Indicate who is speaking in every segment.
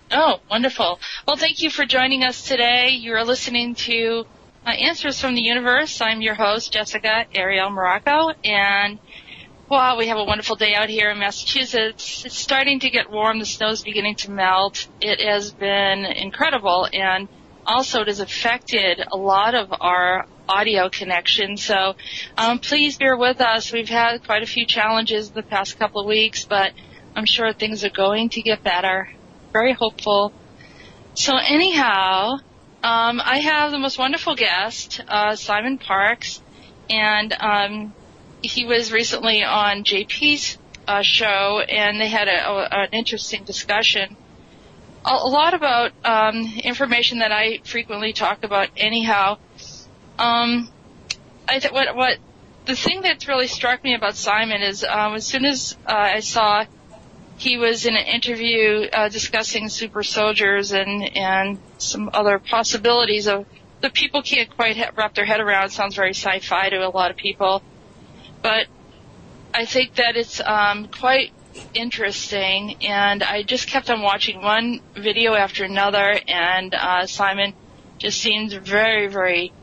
Speaker 1: Oh, wonderful. Well, thank you for joining us today. You're listening to Answers from the Universe. I'm your host, Jessica Ariel Morocco, and wow, we have a wonderful day out here in Massachusetts. It's starting to get warm. The snow's beginning to melt. It has been incredible, and also it has affected a lot of our audio connection. So please bear with us. We've had quite a few challenges the past couple of weeks, but I'm sure things are going to get better. Very hopeful. So anyhow, I have the most wonderful guest, Simon Parkes, and he was recently on JP's show, and they had an interesting discussion. A lot about information that I frequently talk about anyhow. What the thing that's really struck me about Simon is as soon as I saw he was in an interview discussing super soldiers and some other possibilities of that people can't quite wrap their head around. It sounds very sci-fi to a lot of people. But I think that it's quite interesting, and I just kept on watching one video after another, and Simon just seemed very, very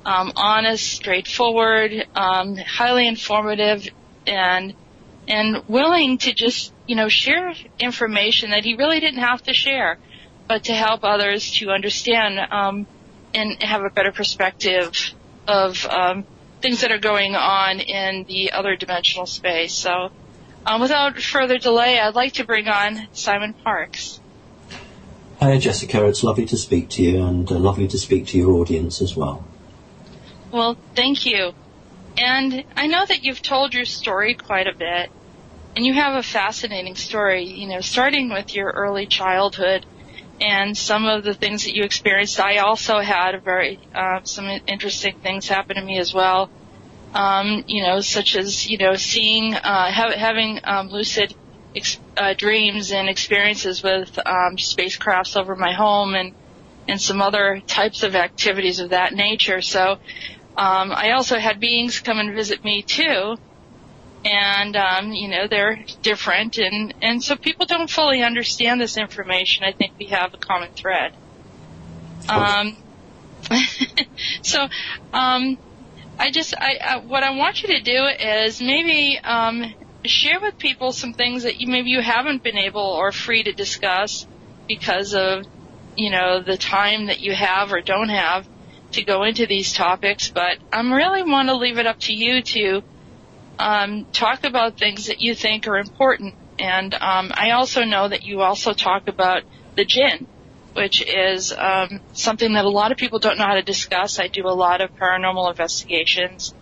Speaker 1: honest, straightforward, highly informative, and willing to just, share information that he really didn't have to share, but to help others to understand and have a better perspective of things that are going on in the other dimensional space. So without further delay, I'd like to bring on Simon Parkes.
Speaker 2: Hi, Jessica. It's lovely to speak to you, and lovely to speak to your audience as well.
Speaker 1: Well, thank you. And I know that you've told your story quite a bit, and you have a fascinating story, starting with your early childhood and some of the things that you experienced. I also had some interesting things happen to me as well, such as, seeing, having lucid dreams and experiences with spacecrafts over my home and some other types of activities of that nature. So I also had beings come and visit me too, and they're different, and so people don't fully understand this information. I think we have a common thread. So what I want you to do is maybe share with people some things that maybe you haven't been able or free to discuss because of the time that you have or don't have to go into these topics, but I really want to leave it up to you to talk about things that you think are important. And I also know that you also talk about the jinn, which is something that a lot of people don't know how to discuss. I do a lot of paranormal investigations.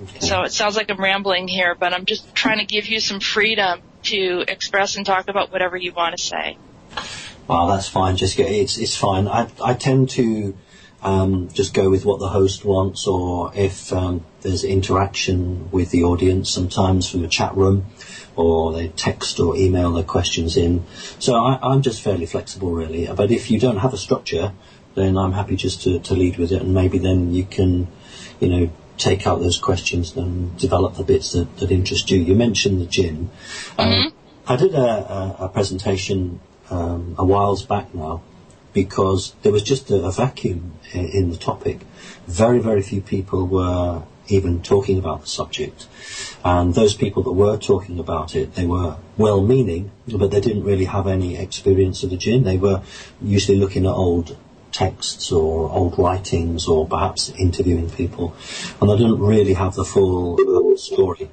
Speaker 1: Okay. So it sounds like I'm rambling here, but I'm just trying to give you some freedom to express and talk about whatever you want to say.
Speaker 2: Well, that's fine, Jessica. It's fine. I tend to just go with what the host wants, or if there's interaction with the audience, sometimes from a chat room, or they text or email their questions in. So I'm just fairly flexible, really. But if you don't have a structure, then I'm happy just to lead with it, and maybe then you can, take out those questions and develop the bits that interest you. You mentioned the jinn.
Speaker 1: Mm-hmm.
Speaker 2: I did a presentation a whiles back now, because there was just a vacuum in the topic. Very, very few people were even talking about the subject. And those people that were talking about it, they were well-meaning, but they didn't really have any experience of the jinn. They were usually looking at old texts or old writings, or perhaps interviewing people, and they didn't really have the full story.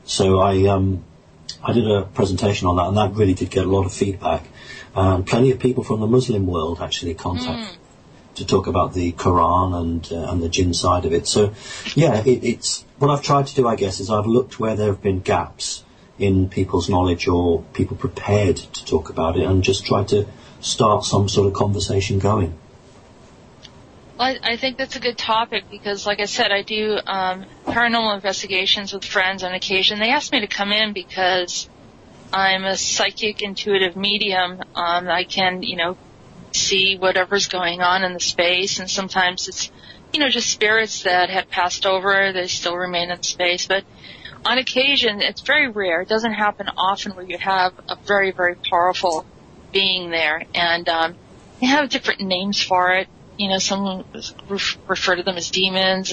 Speaker 2: So I did a presentation on that, and that really did get a lot of feedback. Plenty of people from the Muslim world actually contacted to talk about the Quran and the jinn side of it. So, yeah, it's what I've tried to do, I guess, is I've looked where there have been gaps in people's knowledge or people prepared to talk about it, and just tried to start some sort of conversation going.
Speaker 1: Well, I think that's a good topic because, like I said, I do paranormal investigations with friends on occasion. They ask me to come in because I'm a psychic intuitive medium. I can, see whatever's going on in the space, and sometimes it's, just spirits that had passed over. They still remain in space, but on occasion, it's very rare. It doesn't happen often where you have a very, very powerful being there, and they have different names for it. Some refer to them as demons,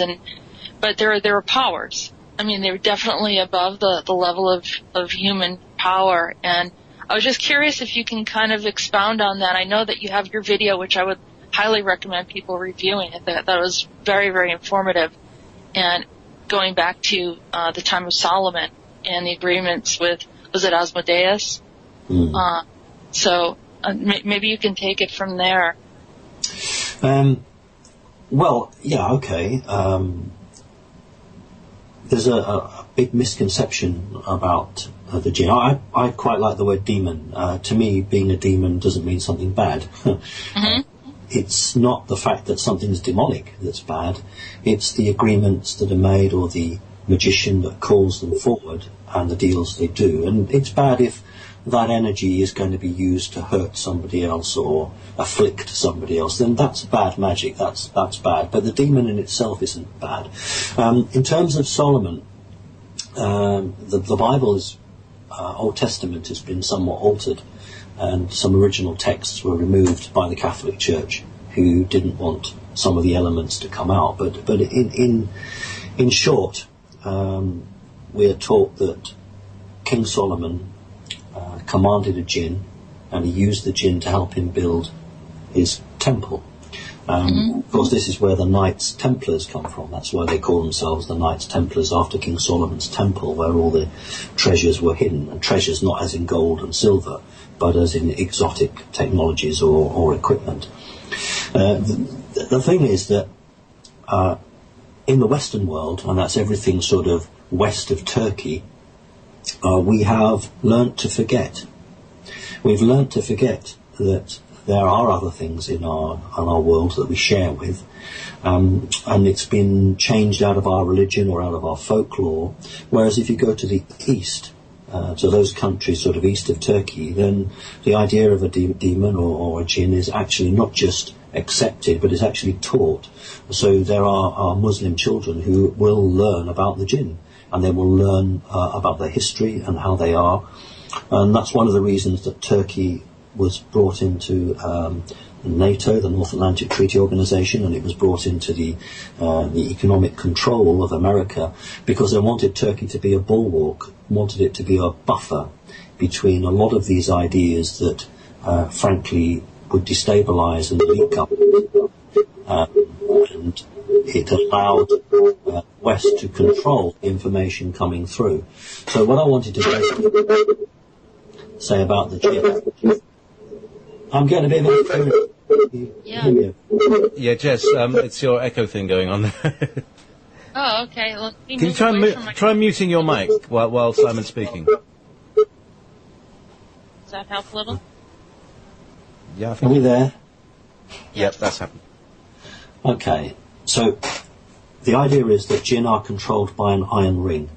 Speaker 1: but there are powers. I mean, they're definitely above the level of human power, and I was just curious if you can kind of expound on that. I know that you have your video, which I would highly recommend people reviewing it. That was very, very informative, and going back to the time of Solomon and the agreements with, was it Asmodeus? So maybe you can take it from there.
Speaker 2: Well, yeah, okay. There's a big misconception about the jinn. I quite like the word demon. To me, being a demon doesn't mean something bad. Mm-hmm. It's not the fact that something's demonic that's bad. It's the agreements that are made, or the magician that calls them forward, and the deals they do. And it's bad if that energy is going to be used to hurt somebody else or afflict somebody else. Then that's bad magic. That's bad. But the demon in itself isn't bad. In terms of Solomon, the Bible is Old Testament has been somewhat altered, and some original texts were removed by the Catholic Church, who didn't want some of the elements to come out. But in short, we are taught that King Solomon commanded a jinn, and he used the jinn to help him build his temple. Of course, this is where the Knights Templars come from. That's why they call themselves the Knights Templars, after King Solomon's temple, where all the treasures were hidden. And treasures not as in gold and silver, but as in exotic technologies or equipment. The thing is that in the Western world, and that's everything sort of west of Turkey, we have learnt to forget. We've learnt to forget that there are other things in our world that we share with, and it's been changed out of our religion or out of our folklore. Whereas if you go to the east, to those countries sort of east of Turkey, then the idea of a demon or a jinn is actually not just accepted, but is actually taught. So there are Muslim children who will learn about the jinn, and they will learn about their history and how they are. And that's one of the reasons that Turkey was brought into NATO, the North Atlantic Treaty Organization, and it was brought into the economic control of America, because they wanted Turkey to be a bulwark, wanted it to be a buffer between a lot of these ideas that, frankly, would destabilize and leak up. And it allowed West to control information coming through. So what I wanted to say about the jinn, I'm getting a bit of interference.
Speaker 3: Yeah, Jess, it's your echo thing going on there.
Speaker 1: Oh, okay. Well,
Speaker 3: can you try muting your mic while Simon's speaking?
Speaker 1: Does that help a little?
Speaker 2: Yeah, I think. Are we there?
Speaker 3: Yep, that's happened.
Speaker 2: Okay, so the idea is that jinn are controlled by an iron ring.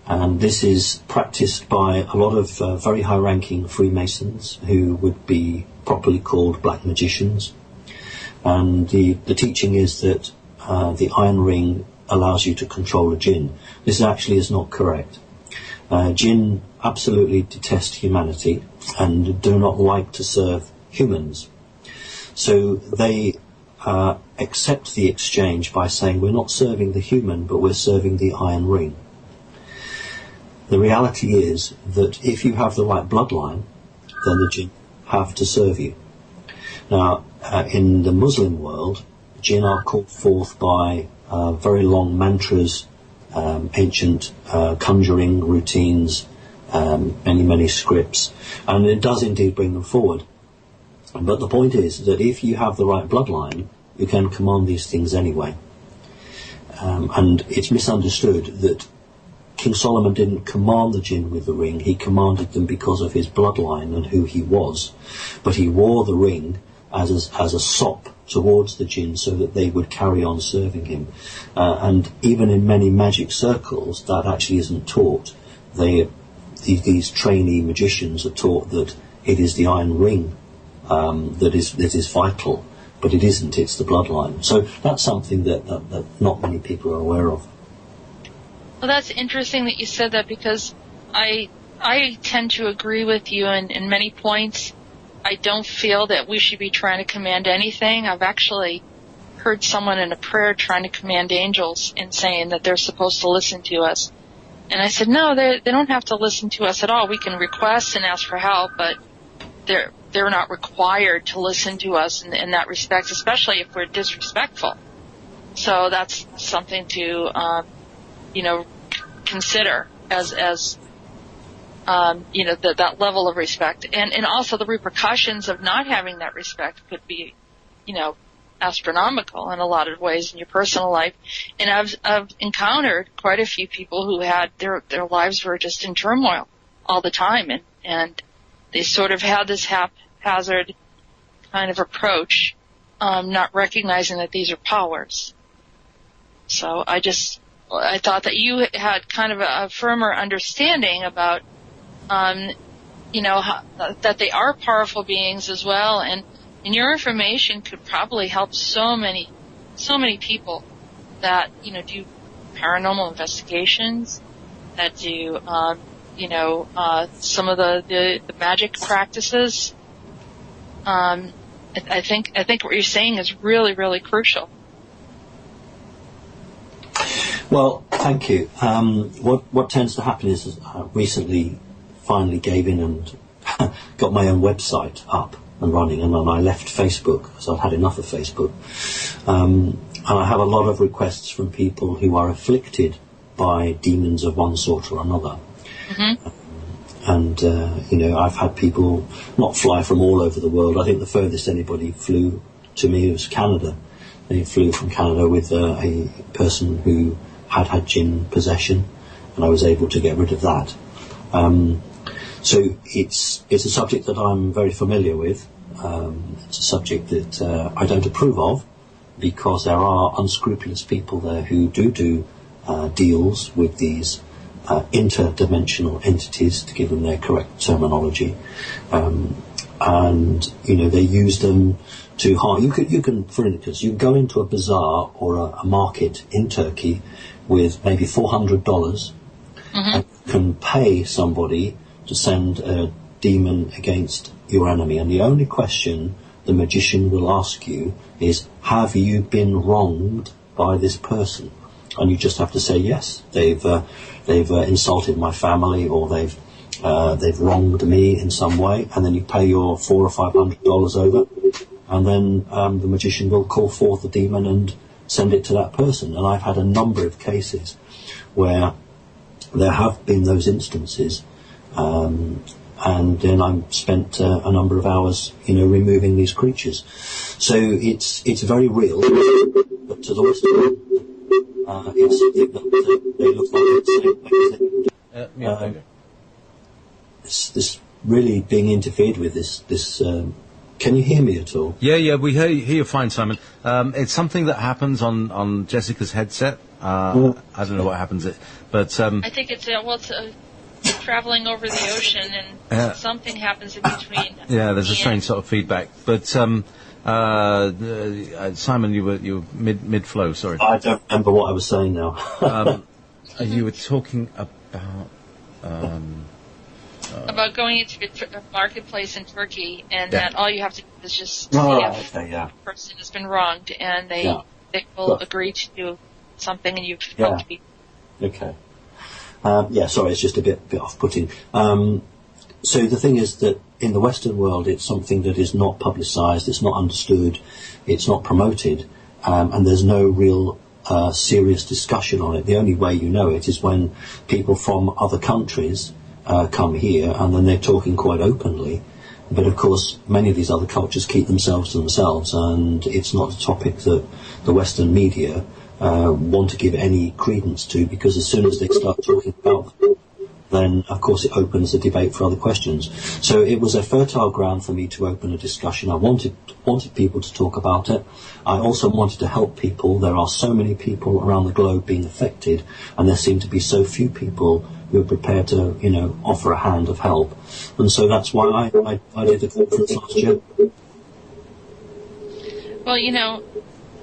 Speaker 2: And this is practiced by a lot of very high-ranking Freemasons, who would be properly called black magicians. And the teaching is that the iron ring allows you to control a jinn. This actually is not correct. Jinn absolutely detest humanity and do not like to serve humans. So they accept the exchange by saying, we're not serving the human, but we're serving the iron ring. The reality is that if you have the right bloodline, then the jinn have to serve you. Now, in the Muslim world, jinn are called forth by very long mantras, ancient conjuring routines, many scripts, and it does indeed bring them forward. But the point is that if you have the right bloodline, you can command these things anyway. And it's misunderstood that King Solomon didn't command the jinn with the ring. He commanded them because of his bloodline and who he was. But he wore the ring as a sop towards the jinn so that they would carry on serving him. And even in many magic circles, that actually isn't taught. These trainee magicians are taught that it is the iron ring that is vital, but it isn't. It's the bloodline. So that's something that not many people are aware of.
Speaker 1: Well, that's interesting that you said that, because I tend to agree with you in many points. I don't feel that we should be trying to command anything. I've actually heard someone in a prayer trying to command angels and saying that they're supposed to listen to us. And I said, no, they don't have to listen to us at all. We can request and ask for help, but they're not required to listen to us in that respect, especially if we're disrespectful. So that's something to, consider as that level of respect. And also the repercussions of not having that respect could be, astronomical in a lot of ways in your personal life. And I've encountered quite a few people who had their lives were just in turmoil all the time, and they sort of had this haphazard kind of approach, not recognizing that these are powers. So I thought that you had kind of a firmer understanding about, that they are powerful beings as well, and your information could probably help so many people that, do paranormal investigations, that do, some of the magic practices. I think what you're saying is really, really crucial.
Speaker 2: Well, thank you. What tends to happen is I recently finally gave in and got my own website up and running, and then I left Facebook because I'd had enough of Facebook. And I have a lot of requests from people who are afflicted by demons of one sort or another. Mm-hmm. And, I've had people not fly from all over the world. I think the furthest anybody flew to me was Canada. They flew from Canada with a person who had jinn possession, and I was able to get rid of that. So it's a subject that I'm very familiar with. It's a subject that I don't approve of, because there are unscrupulous people there who do deals with these interdimensional entities, to give them their correct terminology, and they use them to harm. You can, for instance, you can go into a bazaar or a market in Turkey with maybe $400, mm-hmm. and you can pay somebody to send a demon against your enemy, and the only question the magician will ask you is, have you been wronged by this person? And you just have to say yes. They've insulted my family, or they've wronged me in some way, and then you pay your $400 or $500 over, and then the magician will call forth the demon and send it to that person. And I've had a number of cases where there have been those instances. And then I spent a number of hours, removing these creatures. So it's very real, but to the Western world, it's something that they look like it's this really being interfered with. This. Can you hear me at all?
Speaker 3: Yeah, we hear you fine, Simon. It's something that happens on Jessica's headset. I don't know what happens, but
Speaker 1: I think it's traveling over the ocean, and something happens in between.
Speaker 3: Yeah, there's a strange sort of feedback. But Simon, you were mid flow. Sorry,
Speaker 2: I don't remember what I was saying now.
Speaker 3: You were talking
Speaker 1: about going into a marketplace in Turkey, and that all you have to do is just see if the person has been wronged, and they will agree to do something, and you've helped people.
Speaker 2: Okay. Sorry, it's just a bit off-putting. So the thing is that in the Western world, it's something that is not publicised, it's not understood, it's not promoted, and there's no real serious discussion on it. The only way you know it is when people from other countries come here, and then they're talking quite openly. But of course, many of these other cultures keep themselves to themselves, and it's not a topic that the Western media want to give any credence to, because as soon as they start talking about them, then of course it opens the debate for other questions. So it was a fertile ground for me to open a discussion. I wanted people to talk about it. I also wanted to help people. There are so many people around the globe being affected, and there seem to be so few people who are prepared to, offer a hand of help. And so that's why I did the conference last year.
Speaker 1: Well,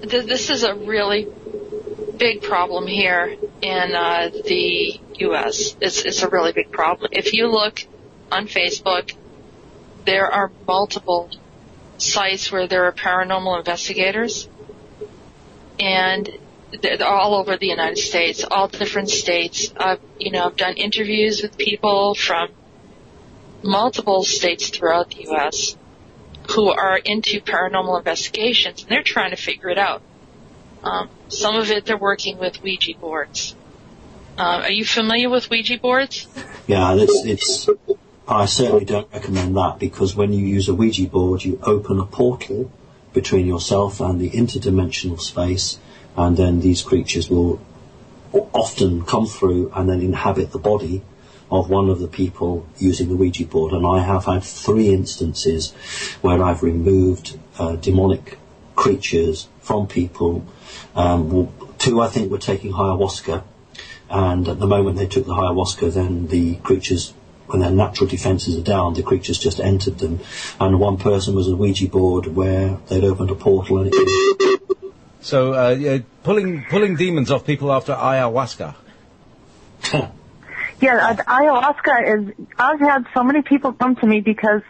Speaker 1: this is a really big problem here in the U.S. It's a really big problem. If you look on Facebook, there are multiple sites where there are paranormal investigators, and they're all over the United States, all different states. I've done interviews with people from multiple states throughout the U.S. who are into paranormal investigations, and they're trying to figure it out. Some of it, they're working with Ouija boards. Are you familiar with Ouija boards?
Speaker 2: Yeah, I certainly don't recommend that, because when you use a Ouija board, you open a portal between yourself and the interdimensional space, and then these creatures will often come through and then inhabit the body of one of the people using the Ouija board. And I have had 3 instances where I've removed demonic creatures from people. 2, I think, were taking ayahuasca, and at the moment they took the ayahuasca, then the creatures, when their natural defences are down, the creatures just entered them. And one person was a Ouija board where they'd opened a portal and it...
Speaker 3: So, pulling demons off people after ayahuasca.
Speaker 4: Yeah, ayahuasca is, I've had so many people come to me because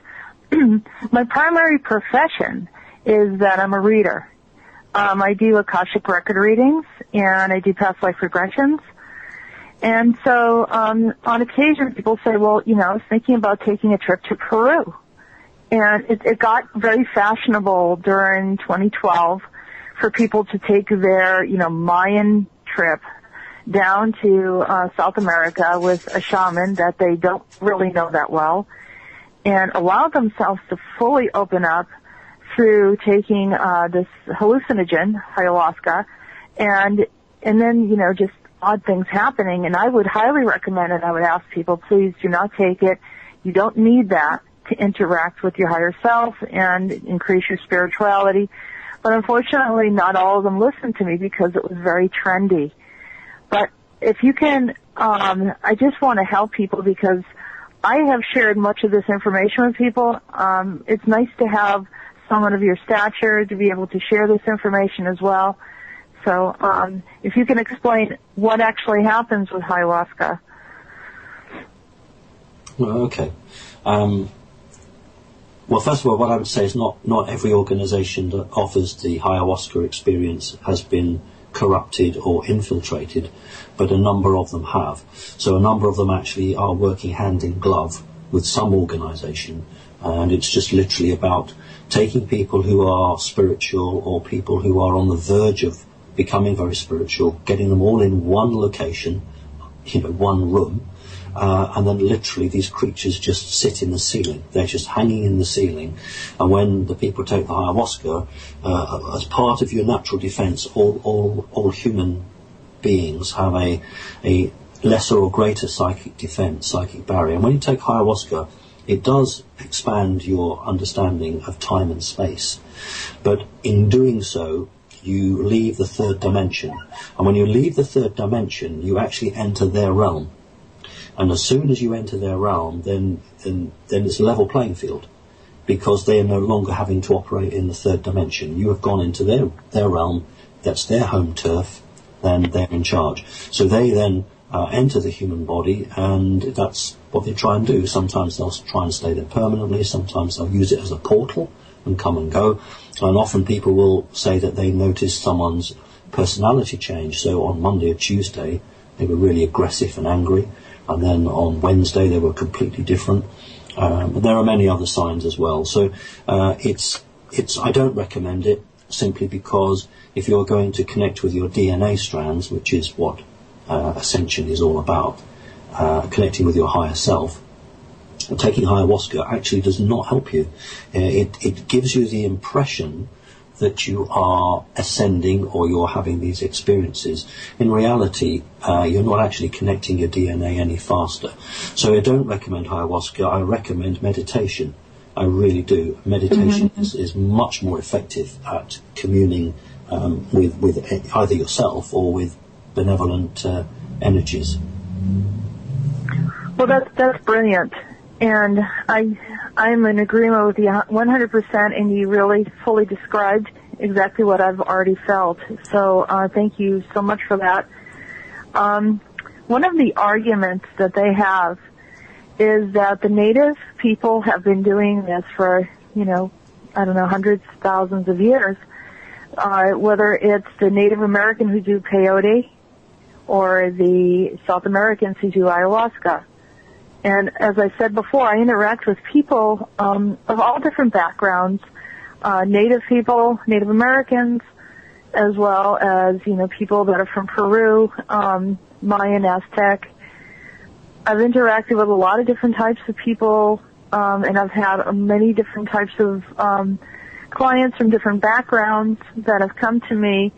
Speaker 4: my primary profession is that I'm a reader. I do Akashic record readings, and I do past life regressions. And so, on occasion, people say, well, I was thinking about taking a trip to Peru. And it got very fashionable during 2012 for people to take their, Mayan trip down to South America with a shaman that they don't really know that well, and allow themselves to fully open up through taking this hallucinogen, ayahuasca, and then, just odd things happening. And I would highly recommend it. I would ask people, please do not take it. You don't need that to interact with your higher self and increase your spirituality. But unfortunately, not all of them listened to me because it was very trendy. But if you can, I just want to help people because I have shared much of this information with people. It's nice to have someone of your stature to be able to share this information as well. So if you can explain what actually happens with ayahuasca.
Speaker 2: Well, okay. Well, first of all, what I would say is not every organisation that offers the ayahuasca experience has been corrupted or infiltrated, but a number of them have. So a number of them actually are working hand in glove with some organisation, and it's just literally about taking people who are spiritual or people who are on the verge of becoming very spiritual, getting them all in one location, one room, and then literally these creatures just sit in the ceiling. They're just hanging in the ceiling. And when the people take the ayahuasca, as part of your natural defence, all human beings have a lesser or greater psychic defence, psychic barrier. And when you take ayahuasca, it does expand your understanding of time and space. But in doing so, you leave the 3rd dimension. And when you leave the 3rd dimension, you actually enter their realm. And as soon as you enter their realm, then it's a level playing field, because they are no longer having to operate in the 3rd dimension. You have gone into their realm, that's their home turf, then they're in charge. So they then enter the human body, and that's what they try and do. Sometimes they'll try and stay there permanently, sometimes they'll use it as a portal and come and go. And often people will say that they notice someone's personality change. So on Monday or Tuesday, they were really aggressive and angry. And then on Wednesday, they were completely different. There are many other signs as well. So I don't recommend it, simply because if you're going to connect with your DNA strands, which is what Ascension is all about, connecting with your higher self, taking ayahuasca actually does not help you. It gives you the impression that you are ascending or you're having these experiences. In reality, you're not actually connecting your DNA any faster. So I don't recommend ayahuasca. I recommend meditation. I really do. Meditation is much more effective at communing with either yourself or with benevolent energies.
Speaker 4: Well, that's brilliant. And I'm in agreement with you 100%, and you really fully described exactly what I've already felt. So thank you so much for that. One of the arguments that they have is that the native people have been doing this for, hundreds, thousands of years. Whether it's the Native American who do peyote or the South Americans who do ayahuasca. And as I said before, I interact with people of all different backgrounds, Native people, Native Americans, as well as, people that are from Peru, Mayan, Aztec. I've interacted with a lot of different types of people, and I've had many different types of clients from different backgrounds that have come to me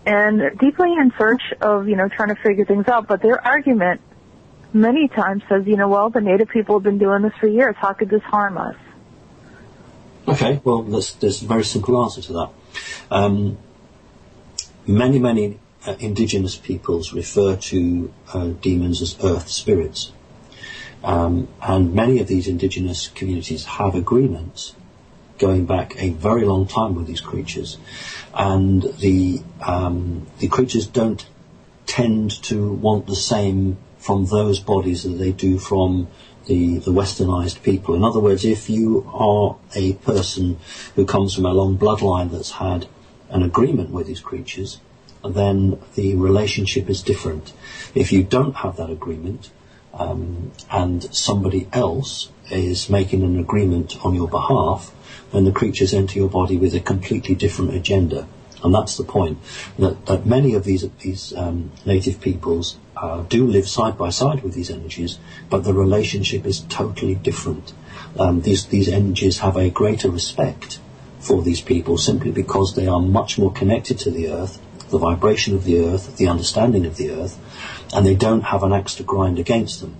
Speaker 4: and deeply in search of, trying to figure things out. But their argument many times says, the Native people have been doing this for years. How could this harm us?
Speaker 2: Okay, well, there's a very simple answer to that. Many indigenous peoples refer to demons as earth spirits. And many of these indigenous communities have agreements going back a very long time with these creatures. And the creatures don't tend to want the same from those bodies that they do from the westernized people. In other words, if you are a person who comes from a long bloodline that's had an agreement with these creatures, then the relationship is different. If you don't have that agreement, and somebody else is making an agreement on your behalf, then the creatures enter your body with a completely different agenda. And that's the point, that many of these native peoples do live side by side with these energies, but the relationship is totally different. These energies have a greater respect for these people simply because they are much more connected to the earth, the vibration of the earth, the understanding of the earth, and they don't have an axe to grind against them.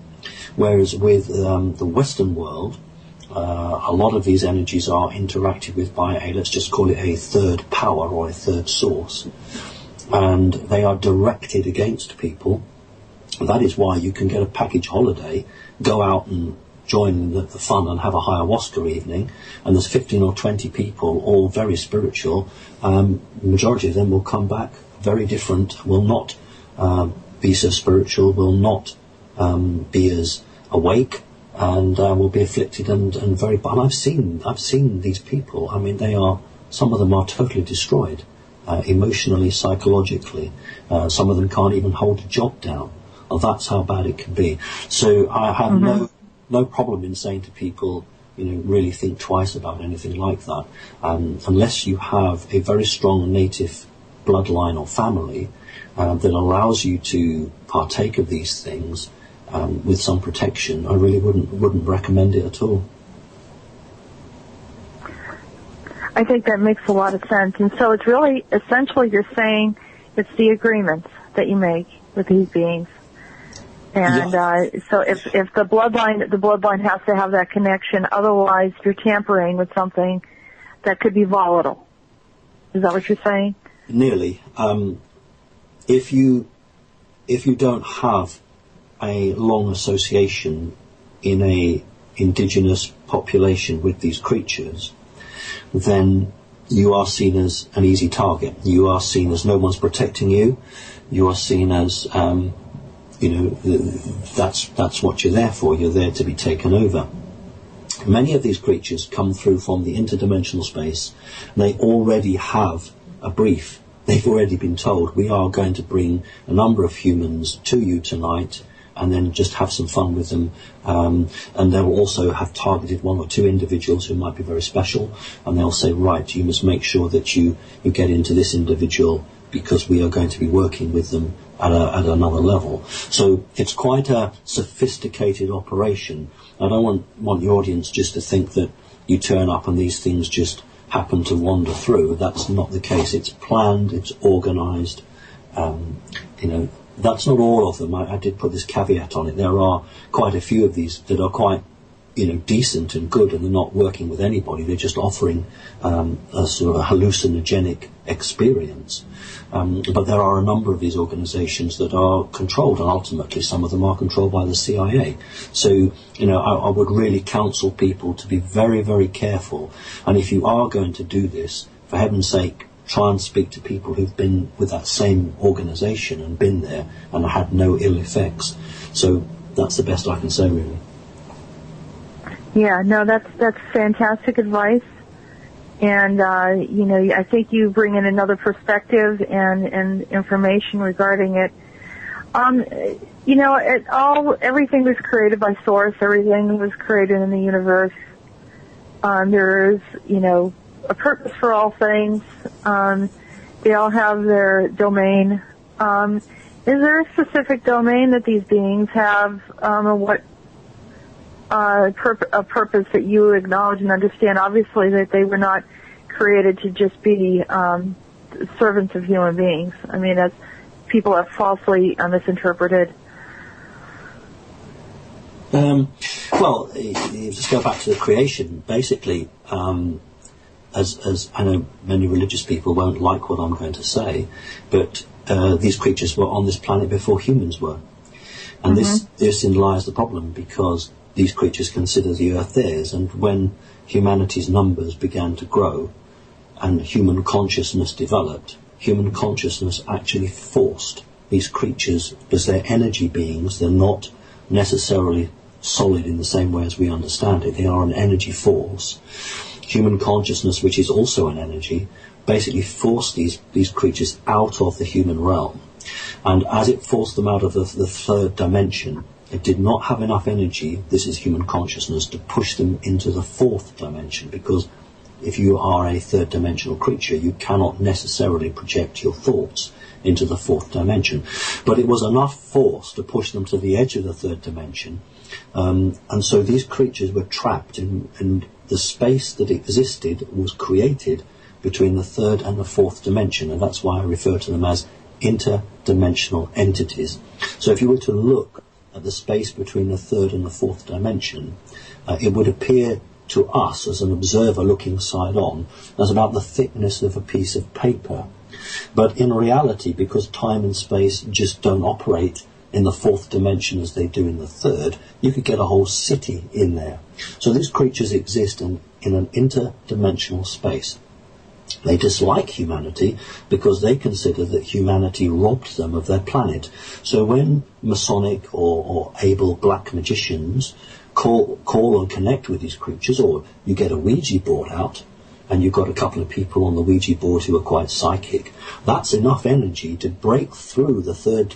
Speaker 2: Whereas with the Western world, a lot of these energies are interacted with by let's just call it a third power or a third source, and they are directed against people. That is why you can get a package holiday, go out and join the fun and have a ayahuasca evening, and there's 15 or 20 people, all very spiritual. The majority of them will come back very different, will not be so spiritual, will not be as awake, and will be afflicted and very bad. I've seen these people. I mean, some of them are totally destroyed, emotionally, psychologically. Some of them can't even hold a job down. Well, that's how bad it can be. So I have no problem in saying to people, really think twice about anything like that, unless you have a very strong native bloodline or family that allows you to partake of these things with some protection. I really wouldn't recommend it at all.
Speaker 4: I think that makes a lot of sense. And so it's really, essentially, you're saying it's the agreements that you make with these beings. And so if the bloodline has to have that connection, otherwise you're tampering with something that could be volatile. Is that what you're saying?
Speaker 2: Nearly. If you don't have a long association in a indigenous population with these creatures, then you are seen as an easy target. You are seen as no one's protecting you. You are seen as that's what you're there for. You're there to be taken over. Many of these creatures come through from the interdimensional space. They already have a brief. They've already been told, we are going to bring a number of humans to you tonight, and then just have some fun with them. And they'll also have targeted one or two individuals who might be very special, and they'll say, right, you must make sure that you get into this individual because we are going to be working with them at another level. So it's quite a sophisticated operation. I don't want the audience just to think that you turn up and these things just happen to wander through. That's not the case. It's planned, it's organised. That's not all of them. I did put this caveat on it. There are quite a few of these that are quite, decent and good, and they're not working with anybody. They're just offering a sort of a hallucinogenic experience. But there are a number of these organizations that are controlled, and ultimately some of them are controlled by the CIA. So, I would really counsel people to be very, very careful. And if you are going to do this, for heaven's sake, try and speak to people who've been with that same organisation and been there and had no ill effects. So that's the best I can say, really.
Speaker 4: Yeah, no, that's fantastic advice. And, I think you bring in another perspective and information regarding it. Everything was created by Source. Everything was created in the universe. There is, a purpose for all things. They all have their domain. Is there a specific domain that these beings have, or what a purpose that you acknowledge and understand? Obviously, that they were not created to just be servants of human beings. I mean, as people have falsely misinterpreted.
Speaker 2: Well, you just go back to the creation. Basically, as I know many religious people won't like what I'm going to say, but these creatures were on this planet before humans were. And this in lies the problem, because these creatures consider the earth theirs, and when humanity's numbers began to grow and human consciousness developed, human consciousness actually forced these creatures, because they're energy beings, they're not necessarily solid in the same way as we understand it. They are an energy force. Human consciousness, which is also an energy, basically forced these creatures out of the human realm. And as it forced them out of the third dimension, it did not have enough energy, this is human consciousness, to push them into the fourth dimension, because if you are a third dimensional creature, you cannot necessarily project your thoughts into the fourth dimension. But it was enough force to push them to the edge of the third dimension. And so these creatures were trapped in the space that existed was created between the third and the fourth dimension, and that's why I refer to them as interdimensional entities. So if you were to look at the space between the third and the fourth dimension, it would appear to us as an observer looking side on as about the thickness of a piece of paper. But in reality, because time and space just don't operate in the fourth dimension as they do in the third, you could get a whole city in there. So these creatures exist in an interdimensional space. They dislike humanity because they consider that humanity robbed them of their planet. So when Masonic or able black magicians call and connect with these creatures, or you get a Ouija board out and you've got a couple of people on the Ouija board who are quite psychic, that's enough energy to break through the third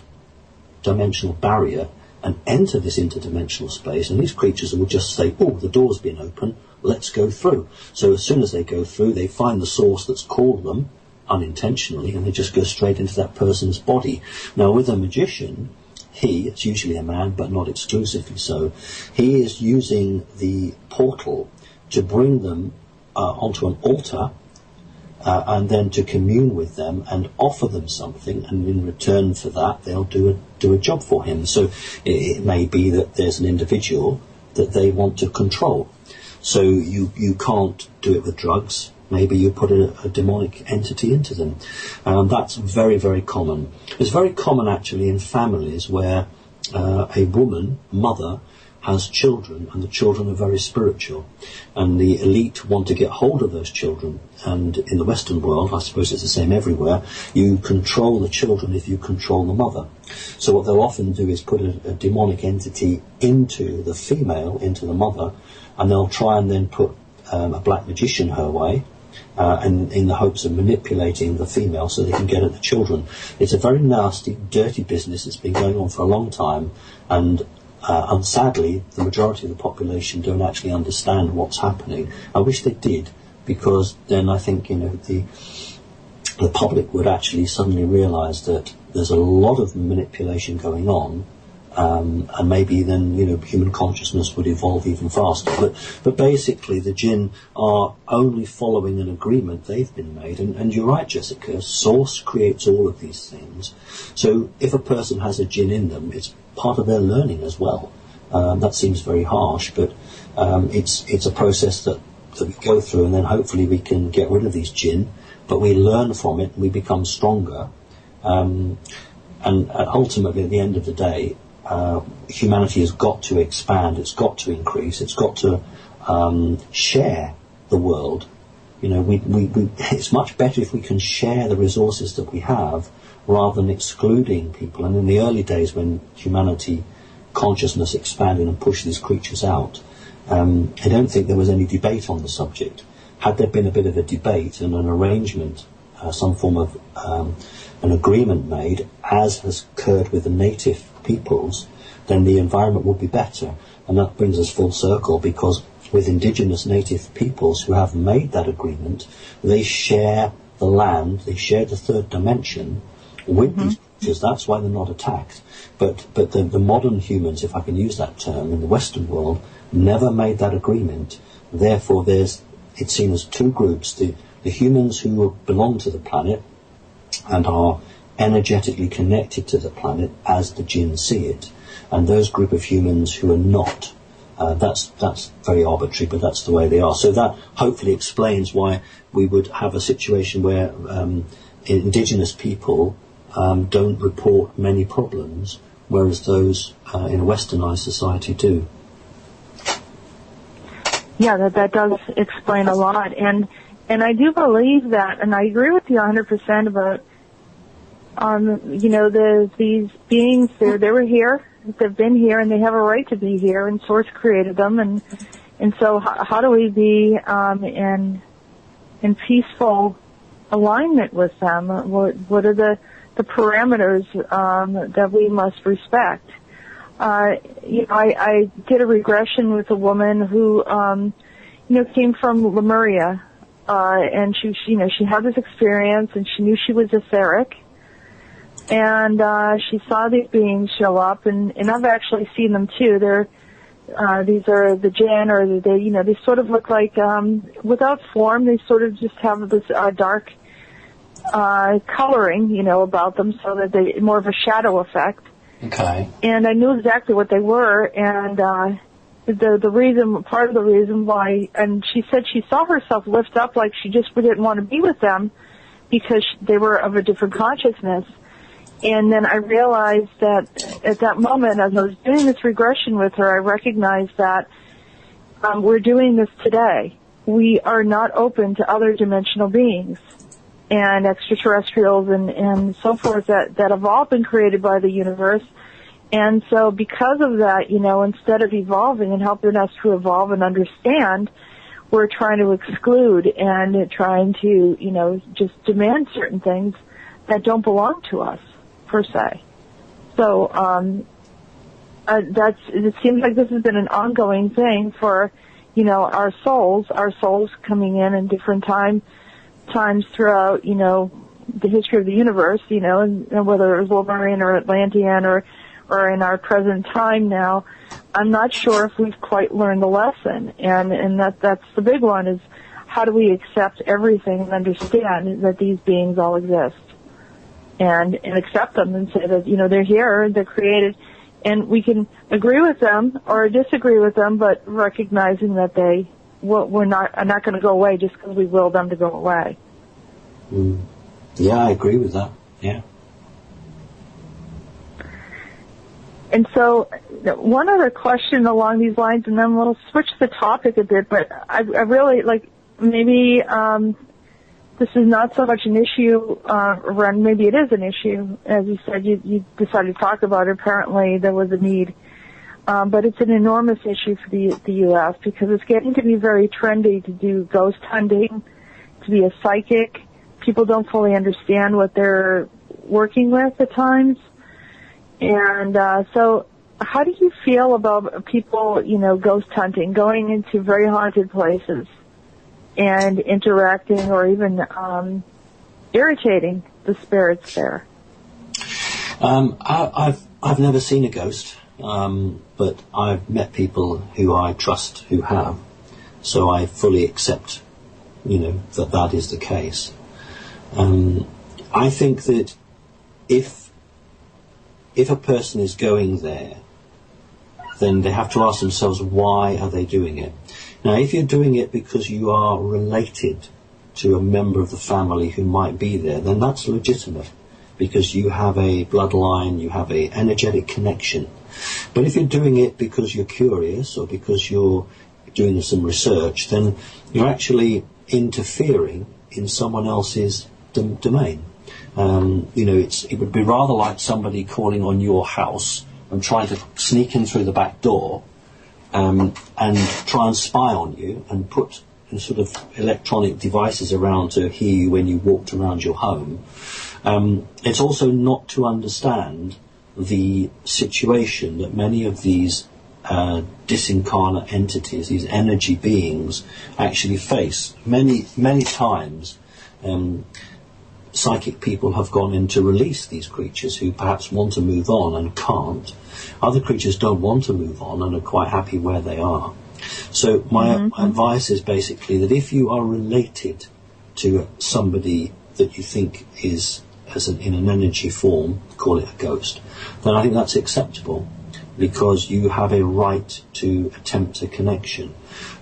Speaker 2: dimensional barrier and enter this interdimensional space, and these creatures will just say, oh, the door's been open, let's go through. So as soon as they go through, they find the source that's called them unintentionally, and they just go straight into that person's body. Now with a magician, it's usually a man, but not exclusively so, he is using the portal to bring them onto an altar, and then to commune with them and offer them something, and in return for that they'll do a job for him. So it may be that there's an individual that they want to control. So you can't do it with drugs. Maybe you put a demonic entity into them. That's very, very common. It's very common actually in families where a woman, mother, has children, and the children are very spiritual, and the elite want to get hold of those children. And in the Western world, I suppose it's the same everywhere, you control the children if you control the mother. So what they'll often do is put a demonic entity into the female, into the mother, and they'll try and then put a black magician her way, and in the hopes of manipulating the female so they can get at the children. It's a very nasty, dirty business. It's been going on for a long time, and sadly, the majority of the population don't actually understand what's happening. I wish they did, because then I think the public would actually suddenly realise that there's a lot of manipulation going on, and maybe then human consciousness would evolve even faster. But basically, the jinn are only following an agreement they've been made. And you're right, Jessica. Source creates all of these things. So if a person has a jinn in them, it's part of their learning as well. That seems very harsh, but it's a process that we go through, and then hopefully we can get rid of these jinn, but we learn from it and we become stronger. And ultimately, at the end of the day, humanity has got to expand, it's got to increase, it's got to share the world. It's much better if we can share the resources that we have rather than excluding people. And in the early days when humanity consciousness expanded and pushed these creatures out, I don't think there was any debate on the subject. Had there been a bit of a debate and an arrangement, some form of an agreement made, as has occurred with the native peoples, then the environment would be better. And that brings us full circle, because with indigenous native peoples who have made that agreement, they share the land, they share the third dimension with these creatures. That's why they're not attacked. But the modern humans, if I can use that term, in the Western world, never made that agreement. Therefore, it's seen as two groups: the humans who belong to the planet and are energetically connected to the planet as the jinn see it, and those group of humans who are not. That's very arbitrary, but that's the way they are. So that hopefully explains why we would have a situation where indigenous people don't report many problems, whereas those in a westernized society do.
Speaker 4: Yeah, that does explain a lot, and I do believe that, and I agree with you 100% about, these beings. They were here. They've been here, and they have a right to be here, and Source created them, and so how do we be in peaceful alignment with them? What are the parameters that we must respect? I did a regression with a woman who came from Lemuria, and she had this experience, and she knew she was etheric. And she saw these beings show up, and I've actually seen them too. These are the jinn, or they sort of look like, without form, they sort of just have this dark coloring, about them, so that they more of a shadow effect.
Speaker 2: Okay.
Speaker 4: And I knew exactly what they were, and part of the reason why, and she said she saw herself lift up like she just didn't want to be with them because they were of a different consciousness. And then I realized that at that moment, as I was doing this regression with her, I recognized that we're doing this today. We are not open to other dimensional beings and extraterrestrials and so forth that have all been created by the universe. And so because of that, instead of evolving and helping us to evolve and understand, we're trying to exclude and trying to, just demand certain things that don't belong to us, per se. So it seems like this has been an ongoing thing for, our souls coming in different times throughout, the history of the universe, and whether it was Wolverine or Atlantean or in our present time now. I'm not sure if we've quite learned the lesson, and that's the big one, is how do we accept everything and understand that these beings all exist? And accept them and say that, they're here, they're created, and we can agree with them or disagree with them, but recognizing that are not going to go away just because we will them to go away.
Speaker 2: Mm. Yeah, I agree with that. Yeah.
Speaker 4: And so one other question along these lines, and then we'll switch the topic a bit, but I really, maybe this is not so much an issue, around, maybe it is an issue. As you said, you decided to talk about it. Apparently there was a need. But it's an enormous issue for the U.S. because it's getting to be very trendy to do ghost hunting, to be a psychic. People don't fully understand what they're working with at times. And so how do you feel about people, ghost hunting, going into very haunted places and interacting or even irritating the spirits there?
Speaker 2: I've never seen a ghost, but I've met people who I trust who have, so I fully accept, that is the case. I think that if a person is going there, then they have to ask themselves, why are they doing it? Now, if you're doing it because you are related to a member of the family who might be there, then that's legitimate, because you have a bloodline, you have a energetic connection. But if you're doing it because you're curious or because you're doing some research, then you're actually interfering in someone else's domain. It would be rather like somebody calling on your house and trying to sneak in through the back door and try and spy on you and put sort of electronic devices around to hear you when you walked around your home. It's also not to understand the situation that many of these disincarnate entities, these energy beings, actually face. Many times, psychic people have gone in to release these creatures who perhaps want to move on and can't. Other creatures don't want to move on and are quite happy where they are. So my advice is basically that if you are related to somebody that you think is in an energy form, call it a ghost, then I think that's acceptable, because you have a right to attempt a connection.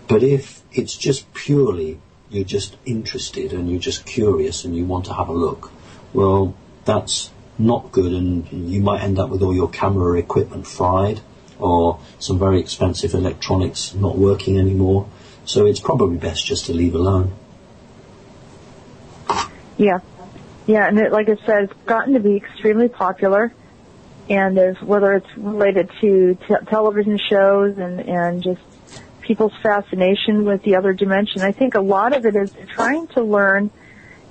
Speaker 2: But if it's just purely you're just interested and you're just curious and you want to have a look, well, that's not good, and you might end up with all your camera equipment fried or some very expensive electronics not working anymore. So it's probably best just to leave alone.
Speaker 4: Yeah, and like I said, it's gotten to be extremely popular, and whether it's related to television shows and just people's fascination with the other dimension, I think a lot of it is trying to learn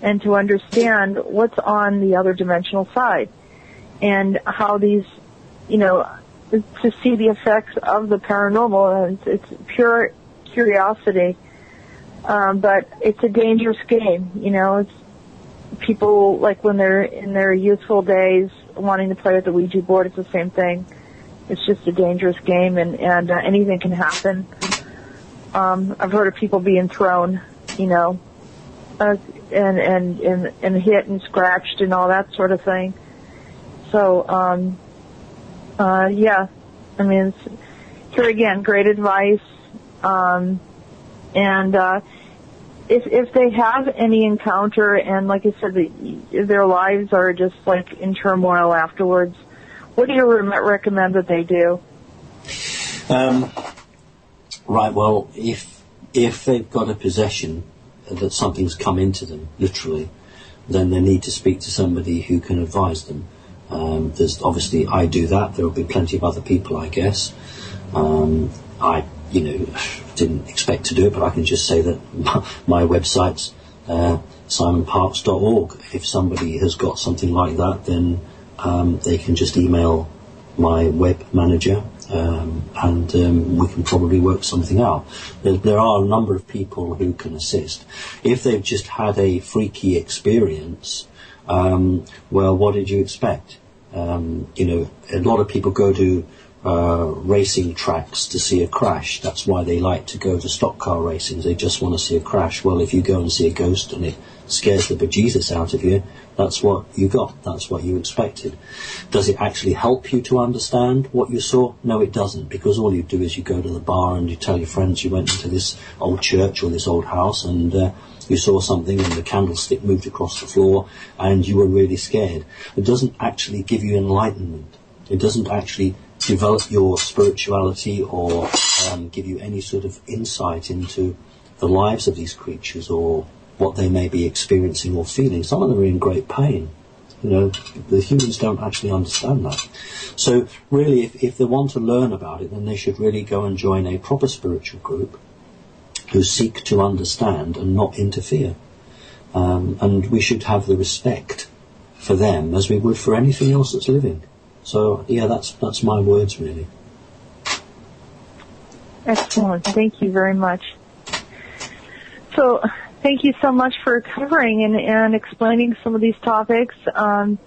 Speaker 4: and to understand what's on the other dimensional side and how these, to see the effects of the paranormal. And it's pure curiosity, but it's a dangerous game. It's people, like when they're in their youthful days wanting to play with the Ouija board, it's the same thing. It's just a dangerous game, and anything can happen. I've heard of people being thrown, and hit and scratched and all that sort of thing. So, yeah, I mean, here again, great advice. If they have any encounter, and like I said, their lives are just like in turmoil afterwards, what do you recommend that they do?
Speaker 2: Right, well, if they've got a possession that something's come into them, literally, then they need to speak to somebody who can advise them. There's obviously, I do that. There will be plenty of other people, I guess. I didn't expect to do it, but I can just say that my website's simonparks.org. If somebody has got something like that, then they can just email my web manager, and we can probably work something out. There are a number of people who can assist. If they've just had a freaky experience, well, what did you expect? A lot of people go to racing tracks to see a crash. That's why they like to go to stock car racing. They just want to see a crash. Well, if you go and see a ghost and it scares the bejesus out of you, that's what you got. That's what you expected. Does it actually help you to understand what you saw? No, it doesn't, because all you do is you go to the bar and you tell your friends you went into this old church or this old house and you saw something and the candlestick moved across the floor and you were really scared. It doesn't actually give you enlightenment. It doesn't actually develop your spirituality or give you any sort of insight into the lives of these creatures or what they may be experiencing or feeling. Some of them are in great pain. The humans don't actually understand that. So really, if they want to learn about it, then they should really go and join a proper spiritual group who seek to understand and not interfere. And we should have the respect for them as we would for anything else that's living. So, yeah, that's my words, really.
Speaker 4: Excellent. Thank you very much. So, thank you so much for covering and explaining some of these topics. I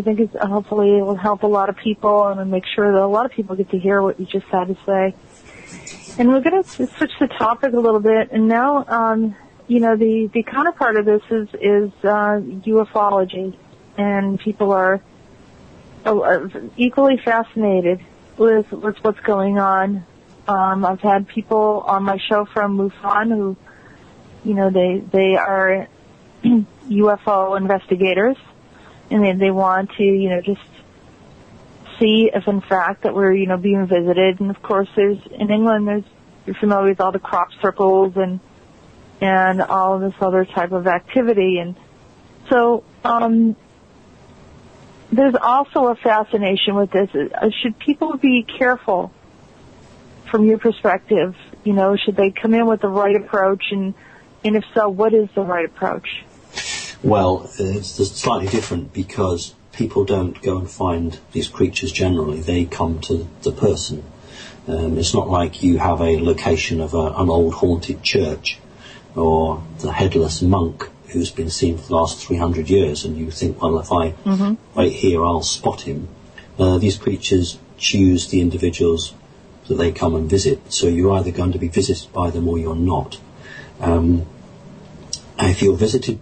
Speaker 4: think hopefully it will help a lot of people, and make sure that a lot of people get to hear what you just had to say. And we're going to switch the topic a little bit, and now, the counterpart of this is ufology, and people are equally fascinated with what's going on. I've had people on my show from MUFON who, they are UFO investigators, and they want to, just see if in fact that we're, being visited. And of course, in England, you're familiar with all the crop circles and all of this other type of activity. And so, there's also a fascination with this. Should people be careful from your perspective, should they come in with the right approach, and if so, what is the right approach?
Speaker 2: Well, it's slightly different because people don't go and find these creatures generally. They come to the person. It's not like you have a location of an old haunted church or the headless monk who's been seen for the last 300 years, and you think, well, if I wait here, I'll spot him. These creatures choose the individuals that they come and visit, so you're either going to be visited by them or you're not. If you're visited,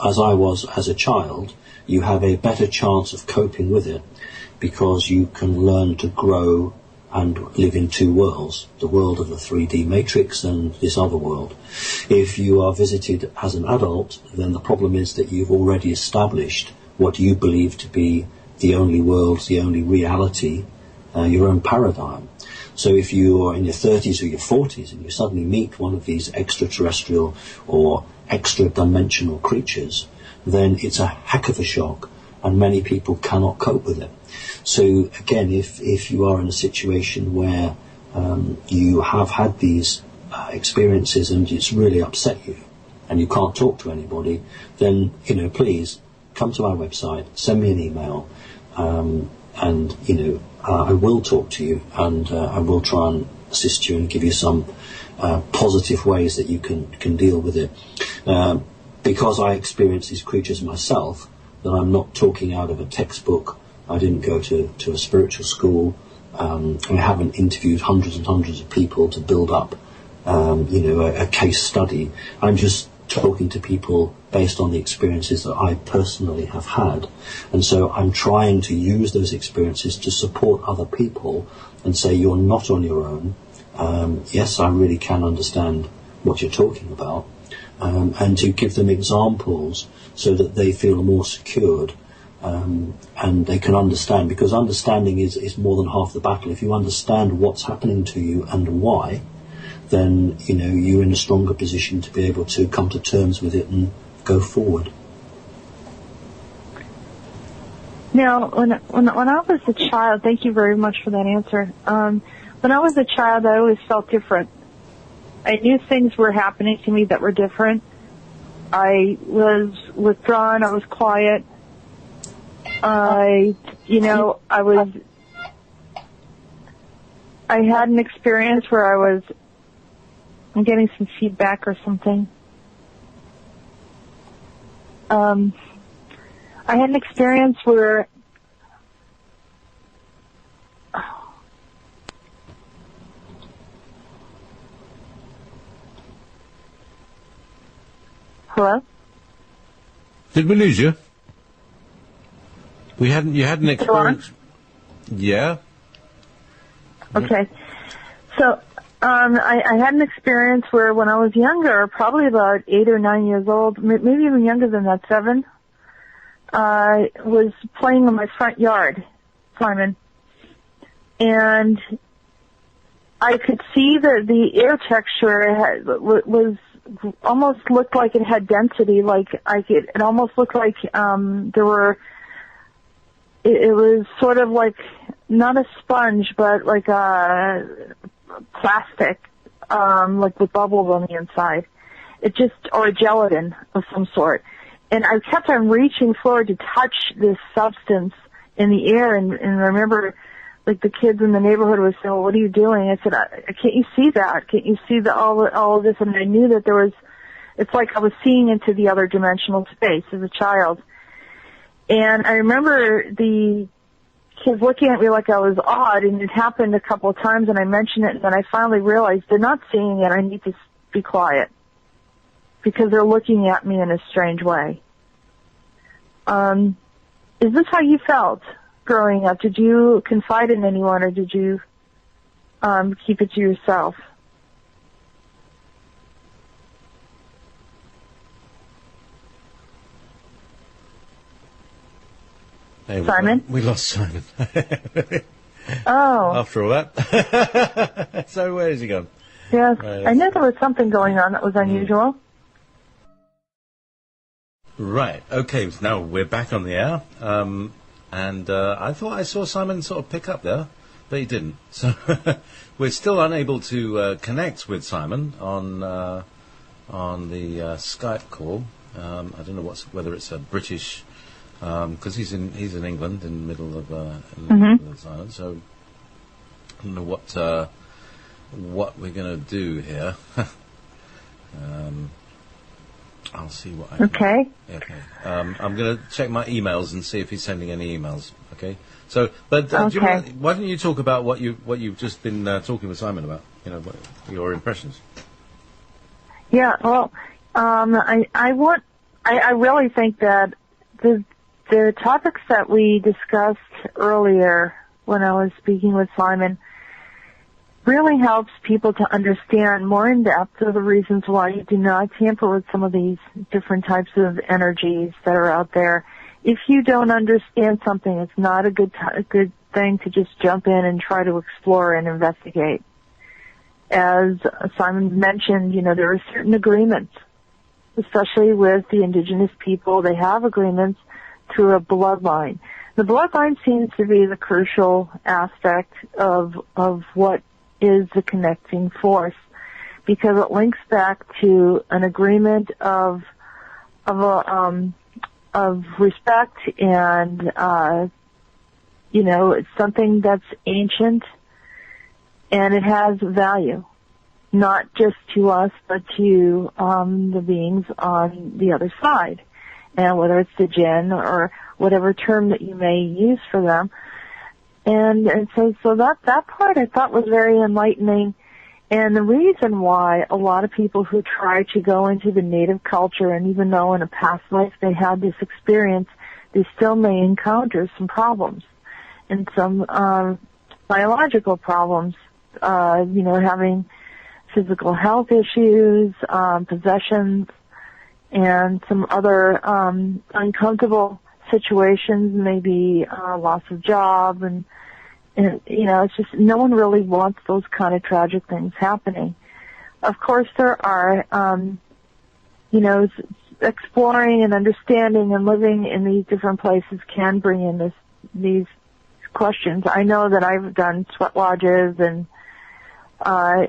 Speaker 2: as I was as a child, you have a better chance of coping with it because you can learn to grow and live in two worlds, the world of the 3D matrix and this other world. If you are visited as an adult, then the problem is that you've already established what you believe to be the only world, the only reality, your own paradigm. So if you are in your 30s or your 40s and you suddenly meet one of these extraterrestrial or extra-dimensional creatures, then it's a heck of a shock, and many people cannot cope with it. So again, if you are in a situation where you have had these experiences and it's really upset you and you can't talk to anybody, then please come to our website, send me an email, and I will talk to you, and I will try and assist you and give you some positive ways that you can deal with it. Because I experience these creatures myself, that I'm not talking out of a textbook. I didn't go to a spiritual school. I haven't interviewed hundreds and hundreds of people to build up, a case study. I'm just talking to people based on the experiences that I personally have had. And so I'm trying to use those experiences to support other people and say, you're not on your own. Yes, I really can understand what you're talking about. And to give them examples so that they feel more secured, and they can understand, because understanding is more than half the battle. If you understand what's happening to you and why, then you're in a stronger position to be able to come to terms with it and go forward.
Speaker 4: Now, when I was a child, thank you very much for that answer. When I was a child, I always felt different. I knew things were happening to me that were different. I was withdrawn. I was quiet. I had an experience where I'm getting some feedback or something. I had an experience where Hello?
Speaker 3: Did we lose you? You had an experience. Yeah.
Speaker 4: Okay. So, I had an experience where when I was younger, probably about 8 or 9 years old, maybe even younger than that, 7, I was playing in my front yard, Simon. And I could see that the air texture was almost looked like it had density, it almost looked like it was sort of like not a sponge but like a plastic, like with bubbles on the inside. Or a gelatin of some sort. And I kept on reaching forward to touch this substance in the air, and I remember like the kids in the neighborhood would say, well, what are you doing? I said, can't you see that? Can't you see all of this? And I knew that it's like I was seeing into the other dimensional space as a child. And I remember the kids looking at me like I was odd, and it happened a couple of times, and I mentioned it, and then I finally realized they're not seeing it. I need to be quiet because they're looking at me in a strange way. Is this how you felt growing up? Did you confide in anyone, or did you keep it to yourself?
Speaker 3: Hey,
Speaker 4: Simon?
Speaker 3: We lost Simon.
Speaker 4: Oh.
Speaker 3: After all that. So where has he gone?
Speaker 4: Yes. I knew there was something going on that was unusual.
Speaker 3: Right. Okay. Now we're back on the air. And I thought I saw Simon sort of pick up there. They didn't. So we're still unable to connect with Simon on the Skype call. I don't know whether it's a British, because he's in England in the middle of the island. So I don't know what we're going to do here. I'll see what I can.
Speaker 4: Okay.
Speaker 3: Okay. I'm going to check my emails and see if he's sending any emails. Okay. So, but why don't you talk about what you've just been talking with Simon about? Your impressions.
Speaker 4: Yeah. Well, I really think that the topics that we discussed earlier when I was speaking with Simon really helps people to understand more in depth of the reasons why you do not tamper with some of these different types of energies that are out there. If you don't understand something, it's not a good thing to just jump in and try to explore and investigate. As Simon mentioned, there are certain agreements, especially with the indigenous people. They have agreements through a bloodline. The bloodline seems to be the crucial aspect of what is the connecting force, because it links back to an agreement of respect, and it's something that's ancient, and it has value, not just to us but to the beings on the other side, and whether it's the jinn or whatever term that you may use for them. And so that part I thought was very enlightening. And the reason why a lot of people who try to go into the native culture, and even though in a past life they had this experience, they still may encounter some problems and some biological problems, having physical health issues, possessions, and some other uncomfortable situations, maybe loss of job, and it's just no one really wants those kind of tragic things happening. Of course, there are, exploring and understanding and living in these different places can bring in these questions. I know that I've done sweat lodges and the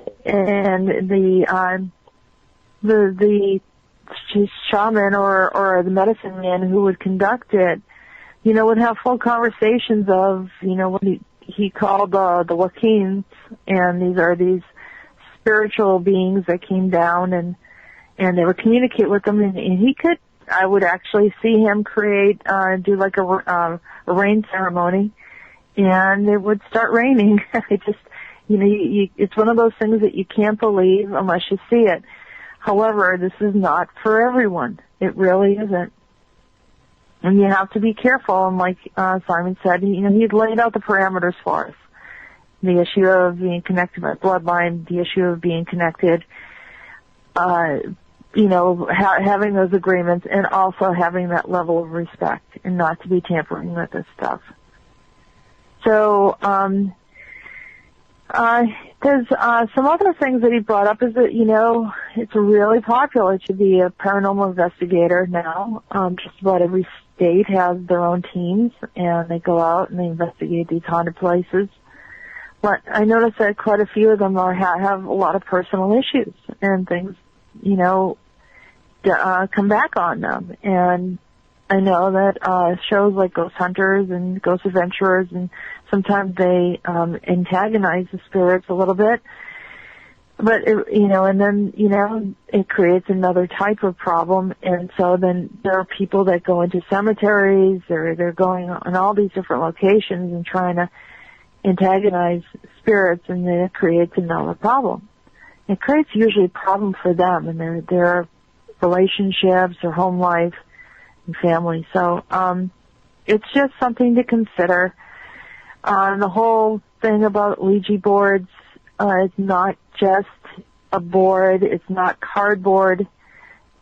Speaker 4: shaman or the medicine man who would conduct it, would have full conversations of, what he called the Wakins, and these are these spiritual beings that came down and they would communicate with them, and I would actually see him do like a rain ceremony, and it would start raining. It just, it's one of those things that you can't believe unless you see it. However, this is not for everyone. It really isn't. And you have to be careful. And like Simon said, he'd laid out the parameters for us. The issue of being connected by bloodline, the issue of being connected, having those agreements, and also having that level of respect and not to be tampering with this stuff. So, there's some other things that he brought up is that, it's really popular to be a paranormal investigator now. Just about every state has their own teams, and they go out and they investigate these haunted places. But I noticed that quite a few of them have a lot of personal issues and things, come back on them. And I know that shows like Ghost Hunters and Ghost Adventurers, and sometimes they antagonize the spirits a little bit. But, and then, it creates another type of problem. And so then there are people that go into cemeteries, they're going on all these different locations and trying to antagonize spirits, and then it creates another problem. It creates usually a problem for them and their relationships, their home life, and family. So, it's just something to consider. The whole thing about Ouija boards, it's not just a board, it's not cardboard.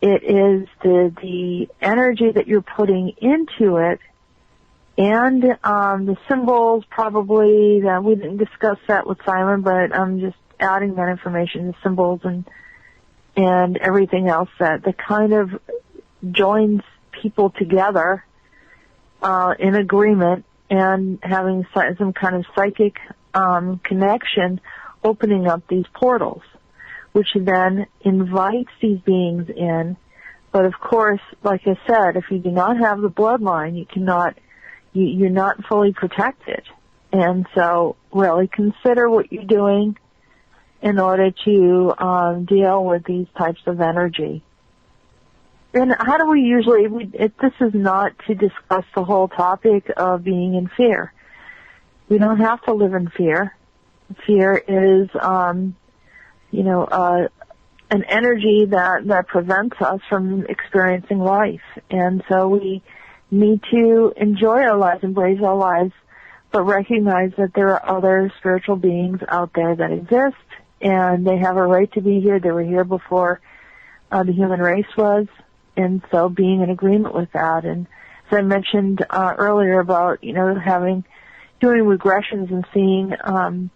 Speaker 4: It is the energy that you're putting into it, and the symbols probably, we didn't discuss that with Simon, but I'm just adding that information, the symbols and everything else that kind of joins people together in agreement and having some kind of psychic connection opening up these portals, which then invites these beings in. But of course, like I said, if you do not have the bloodline, you're not fully protected. And so really consider what you're doing in order to deal with these types of energy. And how do we usually, this is not to discuss the whole topic of being in fear. We don't have to live in fear. Fear is, an energy that prevents us from experiencing life. And so we need to enjoy our lives, embrace our lives, but recognize that there are other spiritual beings out there that exist, and they have a right to be here. They were here before the human race was, and so being in agreement with that. And as I mentioned earlier about, doing regressions and seeing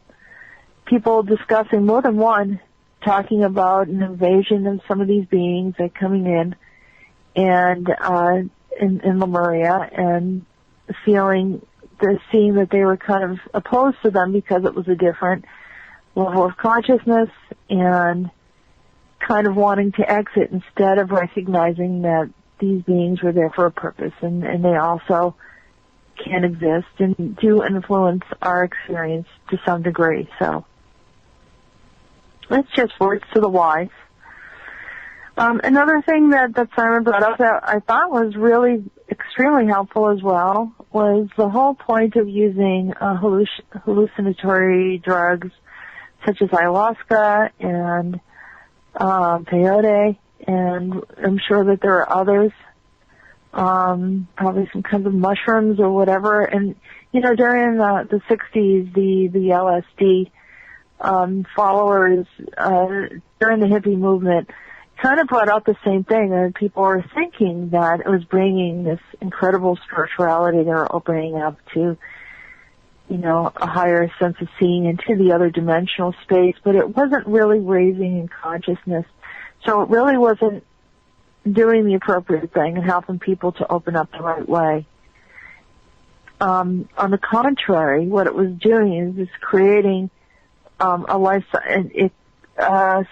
Speaker 4: people discussing, more than one, talking about an invasion of some of these beings that are coming in and in Lemuria, and seeing that they were kind of opposed to them because it was a different level of consciousness, and kind of wanting to exit instead of recognizing that these beings were there for a purpose, and they also can exist and do influence our experience to some degree. So that's just words to the wise. Another thing that Simon brought up that I thought was really extremely helpful as well was the whole point of using hallucinatory drugs such as ayahuasca and peyote, and I'm sure that there are others, probably some kinds of mushrooms or whatever. And, during the 60s, the LSD followers during the hippie movement kind of brought out the same thing, and people were thinking that it was bringing this incredible spirituality. They were opening up to, a higher sense of seeing into the other dimensional space, but it wasn't really raising in consciousness. So it really wasn't doing the appropriate thing and helping people to open up the right way. On the contrary, what it was doing is just creating a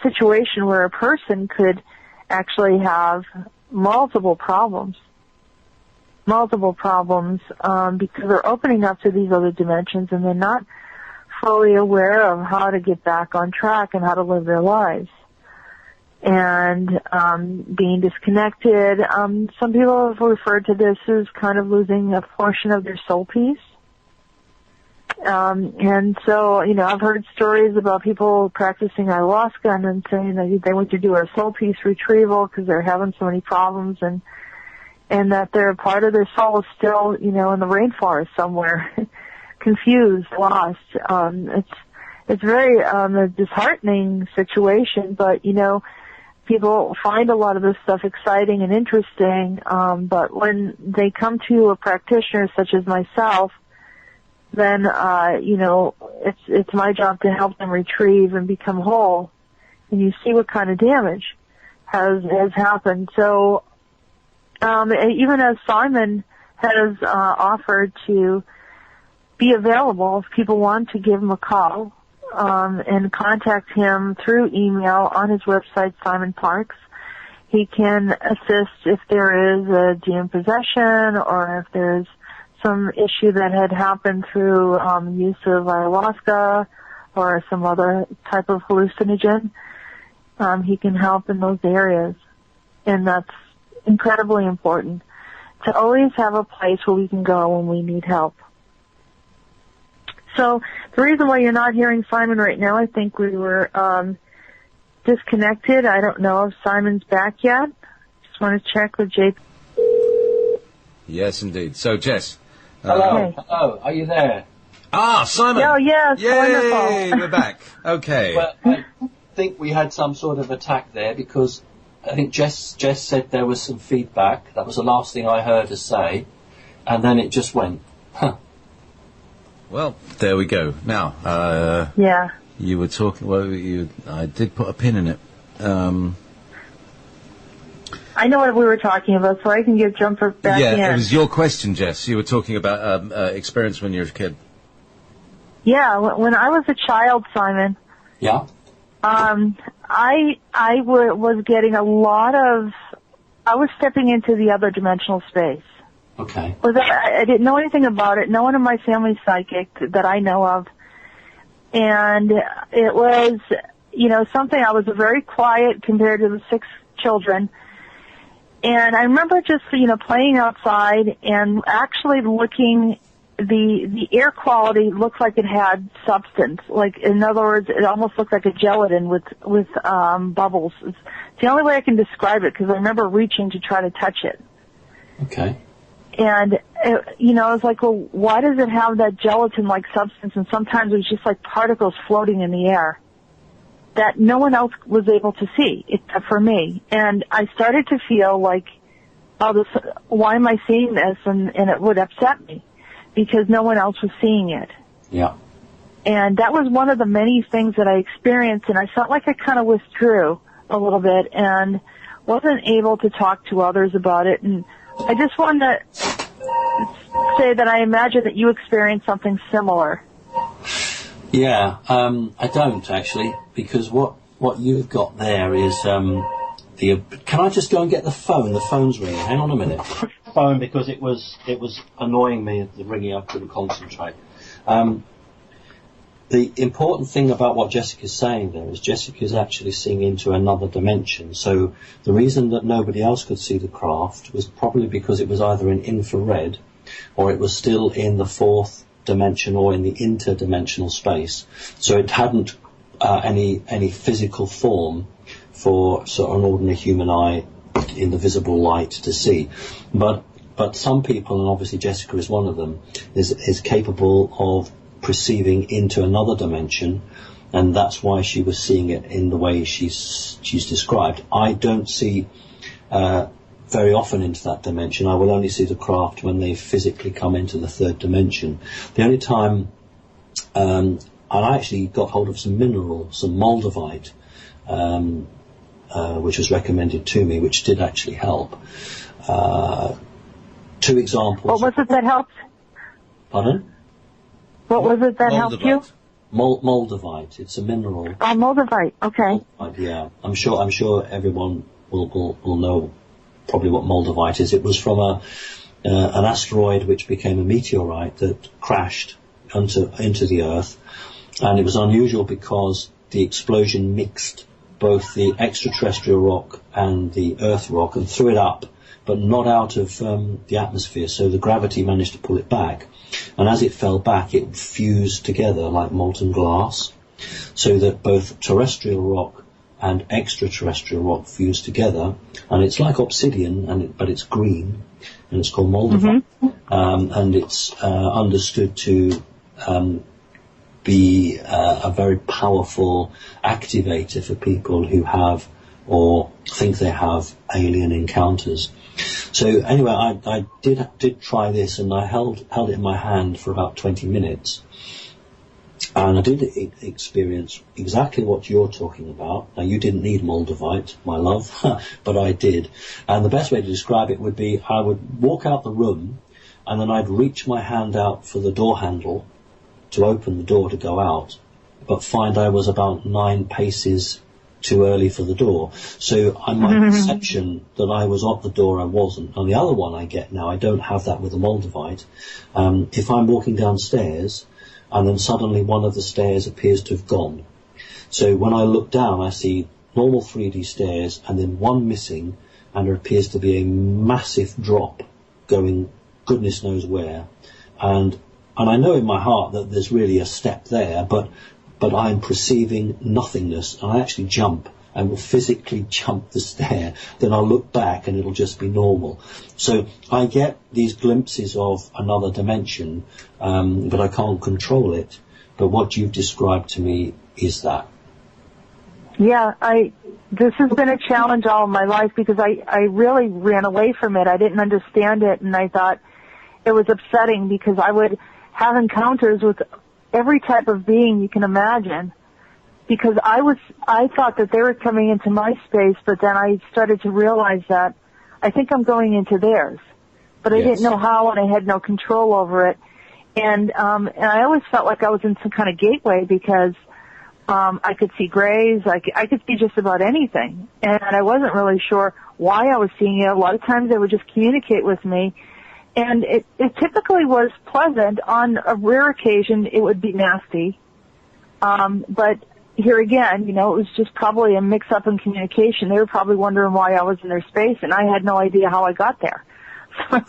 Speaker 4: situation where a person could actually have multiple problems because they're opening up to these other dimensions, and they're not fully aware of how to get back on track and how to live their lives. And being disconnected, some people have referred to this as kind of losing a portion of their soul piece. And so, I've heard stories about people practicing ayahuasca and then saying that they went to do a soul piece retrieval because they're having so many problems, and that their part of their soul is still, in the rainforest somewhere, confused, lost. It's very a disheartening situation, but, people find a lot of this stuff exciting and interesting, but when they come to a practitioner such as myself, then, it's my job to help them retrieve and become whole. And you see what kind of damage has happened. So, even as Simon has offered to be available if people want to give him a call, and contact him through email on his website, Simon Parks. He can assist if there is a demon possession or if there's some issue that had happened through use of ayahuasca or some other type of hallucinogen. He can help in those areas, and that's incredibly important to always have a place where we can go when we need help. So the reason why you're not hearing Simon right now, I think we were disconnected. I don't know if Simon's back yet. Just want to check with JP.
Speaker 3: Yes, indeed. So, Jess.
Speaker 2: Hello. Hello. Are you there?
Speaker 3: Ah, Simon.
Speaker 4: Oh, yes.
Speaker 3: Yay,
Speaker 4: wonderful.
Speaker 3: we're back. Okay.
Speaker 2: Well, I think we had some sort of attack there because I think Jess said there was some feedback. That was the last thing I heard her say, and then it just went. Huh.
Speaker 3: Well, there we go. Now,
Speaker 4: Yeah.
Speaker 3: you were talking. Well, I did put a pin in it.
Speaker 4: I know what we were talking about, so I can give Jumper back in.
Speaker 3: Yeah, it was your question, Jess. You were talking about experience when you were a kid.
Speaker 4: Yeah, when I was a child, Simon,
Speaker 2: Yeah.
Speaker 4: was getting I was stepping into the other dimensional space.
Speaker 2: Okay.
Speaker 4: I didn't know anything about it. No one in my family's psychic that I know of. And it was, something, I was very quiet compared to the 6 children. And I remember just, playing outside and actually looking, the air quality looked like it had substance. Like, in other words, it almost looked like a gelatin with bubbles. It's the only way I can describe it, because I remember reaching to try to touch it.
Speaker 2: Okay.
Speaker 4: And, I was like, well, why does it have that gelatin-like substance? And sometimes it was just like particles floating in the air that no one else was able to see except for me. And I started to feel like, why am I seeing this? And it would upset me because no one else was seeing it.
Speaker 2: Yeah.
Speaker 4: And that was one of the many things that I experienced, and I felt like I kind of withdrew a little bit and wasn't able to talk to others about it. And I just wanted to say that I imagine that you experienced something similar.
Speaker 2: Yeah, I don't actually, because what you've got there is can I just go and get the phone? The phone's ringing. Hang on a minute. Phone, because it was annoying me, the ringing. I couldn't concentrate. The important thing about what Jessica's saying there is Jessica's actually seeing into another dimension. So the reason that nobody else could see the craft was probably because it was either in infrared or it was still in the 4th dimension or in the interdimensional space. So it hadn't any physical form for sort of an ordinary human eye in the visible light to see. But some people, and obviously Jessica is one of them, is capable of perceiving into another dimension, and that's why she was seeing it in the way she's described. I don't see very often into that dimension. I will only see the craft when they physically come into the 3rd dimension. The only time, and I actually got hold of some mineral, some moldavite, which was recommended to me, which did actually help. 2 examples.
Speaker 4: What was it that helped?
Speaker 2: Pardon?
Speaker 4: What was it that helped you?
Speaker 2: Moldavite. It's a mineral.
Speaker 4: Oh, moldavite. Okay.
Speaker 2: Moldavite, yeah. I'm sure everyone will know probably what moldavite is. It was from an asteroid which became a meteorite that crashed into the Earth, and it was unusual because the explosion mixed both the extraterrestrial rock and the Earth rock and threw it up, but not out of the atmosphere. So the gravity managed to pull it back. And as it fell back, it fused together like molten glass, so that both terrestrial rock and extraterrestrial rock fused together. And it's like obsidian, but it's green, and it's called moldavite. Mm-hmm. And it's understood to be a very powerful activator for people who have or think they have alien encounters. So anyway, I did try this, and I held it in my hand for about 20 minutes, and I did experience exactly what you're talking about. Now, you didn't need moldavite, my love, but I did. And the best way to describe it would be I would walk out the room, and then I'd reach my hand out for the door handle to open the door to go out, but find I was about 9 paces too early for the door. So my perception that I was at the door, I wasn't. And the other one I get now, I don't have that with the moldavite. If I'm walking downstairs and then suddenly one of the stairs appears to have gone. So when I look down, I see normal 3D stairs and then one missing, and there appears to be a massive drop going goodness knows where. And I know in my heart that there's really a step there, but I'm perceiving nothingness, and I actually jump and will physically jump the stair. Then I'll look back and it'll just be normal. So I get these glimpses of another dimension, but I can't control it. But what you've described to me is that.
Speaker 4: Yeah, this has been a challenge all of my life because I really ran away from it. I didn't understand it, and I thought it was upsetting because I would have encounters with every type of being you can imagine, because I thought that they were coming into my space, but then I started to realize that I think I'm going into theirs, but I didn't know how, and I had no control over it. And I always felt like I was in some kind of gateway because I could see grays, I could see just about anything. And I wasn't really sure why I was seeing it. A lot of times they would just communicate with me. And it typically was pleasant. On a rare occasion, it would be nasty. But here again, it was just probably a mix-up in communication. They were probably wondering why I was in their space, and I had no idea how I got there. So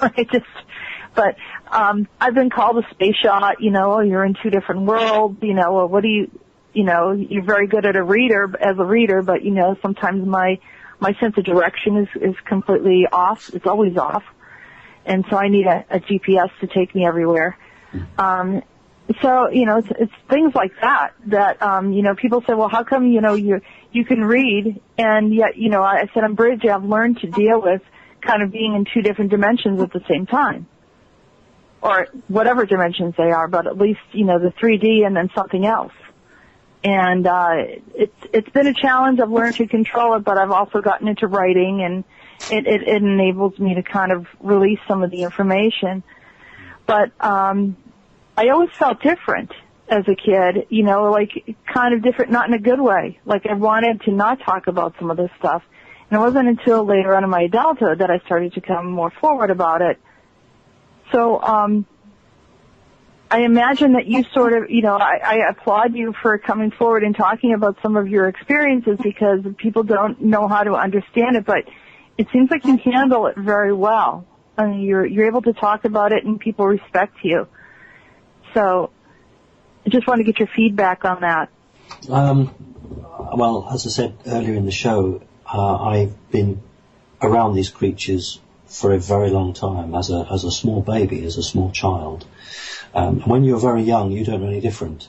Speaker 4: I've been called a space shot, you're in two different worlds, or what do you're very good as a reader, but, sometimes my sense of direction is completely off. It's always off. And so I need a GPS to take me everywhere. So, it's things like that, people say, well, how come, you can read, and yet, I said, I'm bridge, I've learned to deal with kind of being in two different dimensions at the same time. Or whatever dimensions they are, but at least, the 3D and then something else. And, it's been a challenge. I've learned to control it, but I've also gotten into writing, and it enables me to kind of release some of the information. But, I always felt different as a kid, like kind of different, not in a good way. Like I wanted to not talk about some of this stuff. And it wasn't until later on in my adulthood that I started to come more forward about it. So, I imagine that you sort of, I applaud you for coming forward and talking about some of your experiences because people don't know how to understand it, but it seems like you handle it very well. I mean, you're able to talk about it and people respect you. So I just want to get your feedback on that.
Speaker 2: Well, as I said earlier in the show, I've been around these creatures for a very long time as a small baby, as a small child. When you're very young, you don't know any different.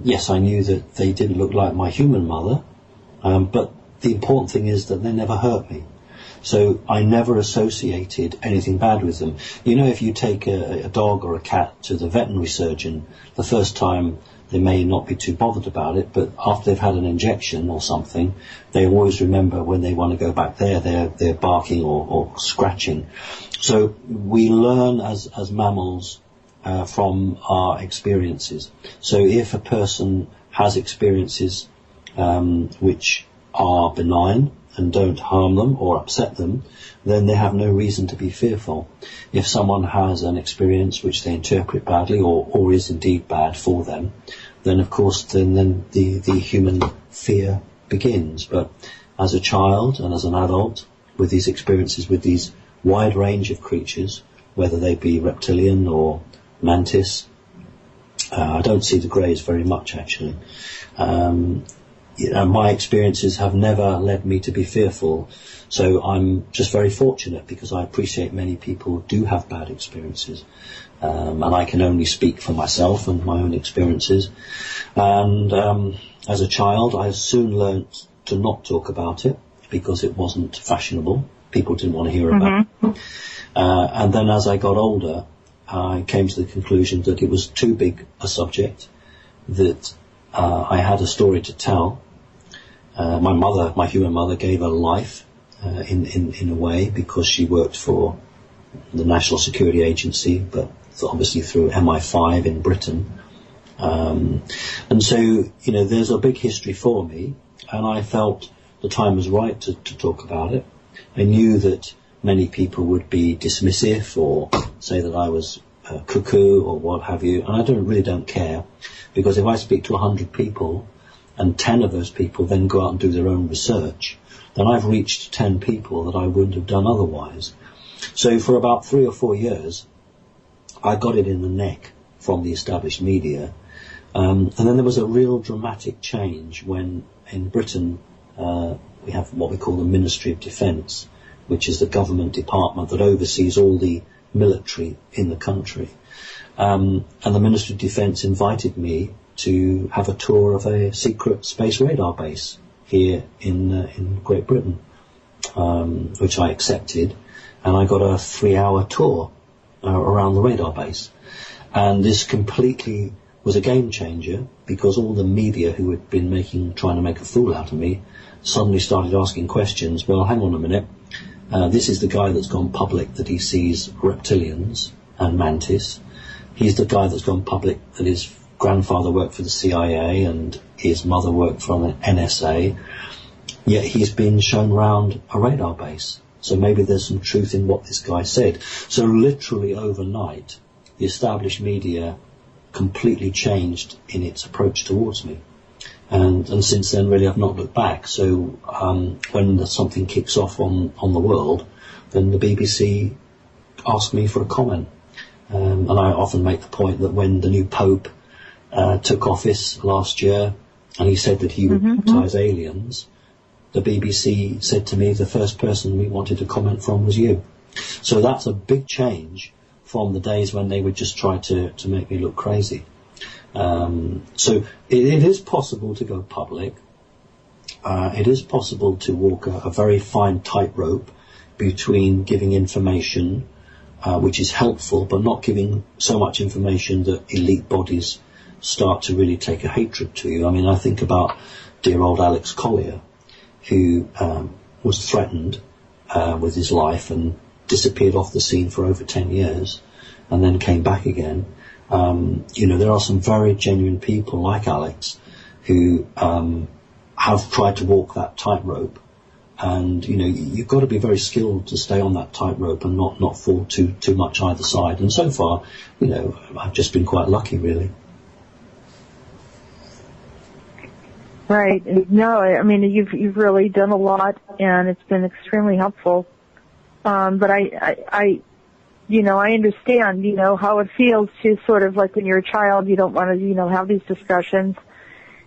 Speaker 2: Yes, I knew that they didn't look like my human mother, but the important thing is that they never hurt me. So I never associated anything bad with them. If you take a dog or a cat to the veterinary surgeon, the first time they may not be too bothered about it, but after they've had an injection or something, they always remember when they want to go back there, they're barking or scratching. So we learn as mammals from our experiences. So if a person has experiences which are benign and don't harm them or upset them, then they have no reason to be fearful. If someone has an experience which they interpret badly or is indeed bad for them, then of course then the human fear begins. But as a child and as an adult, with these experiences, with these wide range of creatures, whether they be reptilian or mantis, I don't see the greys very much actually. My experiences have never led me to be fearful, so I'm just very fortunate because I appreciate many people do have bad experiences, and I can only speak for myself and my own experiences. And as a child, I soon learnt to not talk about it because it wasn't fashionable. People didn't want to hear about it. And then as I got older, I came to the conclusion that it was too big a subject, that I had a story to tell. My human mother, gave her life in a way because she worked for the National Security Agency, but obviously through MI5 in Britain. And so, there's a big history for me, and I felt the time was right to talk about it. I knew that many people would be dismissive or say that I was cuckoo or what have you, and I really don't care, because if I speak to 100 people and 10 of those people then go out and do their own research, then I've reached 10 people that I wouldn't have done otherwise. So for about 3 or 4 years, I got it in the neck from the established media. And then there was a real dramatic change when in Britain we have what we call the Ministry of Defence, which is the government department that oversees all the military in the country. And the Ministry of Defence invited me to have a tour of a secret space radar base here in Great Britain, which I accepted, and I got a 3-hour tour around the radar base. And this completely was a game changer, because all the media who had been trying to make a fool out of me suddenly started asking questions. Well, hang on a minute, this is the guy that's gone public that he sees reptilians and mantis. He's the guy that's gone public that his grandfather worked for the CIA and his mother worked for an NSA, yet he's been shown round a radar base. So maybe there's some truth in what this guy said. So literally overnight, the established media completely changed in its approach towards me. And since then, really, I've not looked back. So when something kicks off on the world, then the BBC ask me for a comment. And I often make the point that when the new Pope took office last year, and he said that he would baptise aliens, the BBC said to me the first person we wanted to comment from was you. So that's a big change from the days when they would just try to make me look crazy. So it is possible to go public. It is possible to walk a very fine tightrope between giving information which is helpful, but not giving so much information that elite bodies start to really take a hatred to you. I mean, I think about dear old Alex Collier, who was threatened with his life and disappeared off the scene for over 10 years and then came back again. There are some very genuine people like Alex who have tried to walk that tightrope. And, you've got to be very skilled to stay on that tightrope and not fall too much either side. And so far, I've just been quite lucky, really.
Speaker 4: Right. No, I mean, you've really done a lot, and it's been extremely helpful. But I understand, how it feels to sort of like when you're a child, you don't want to, have these discussions.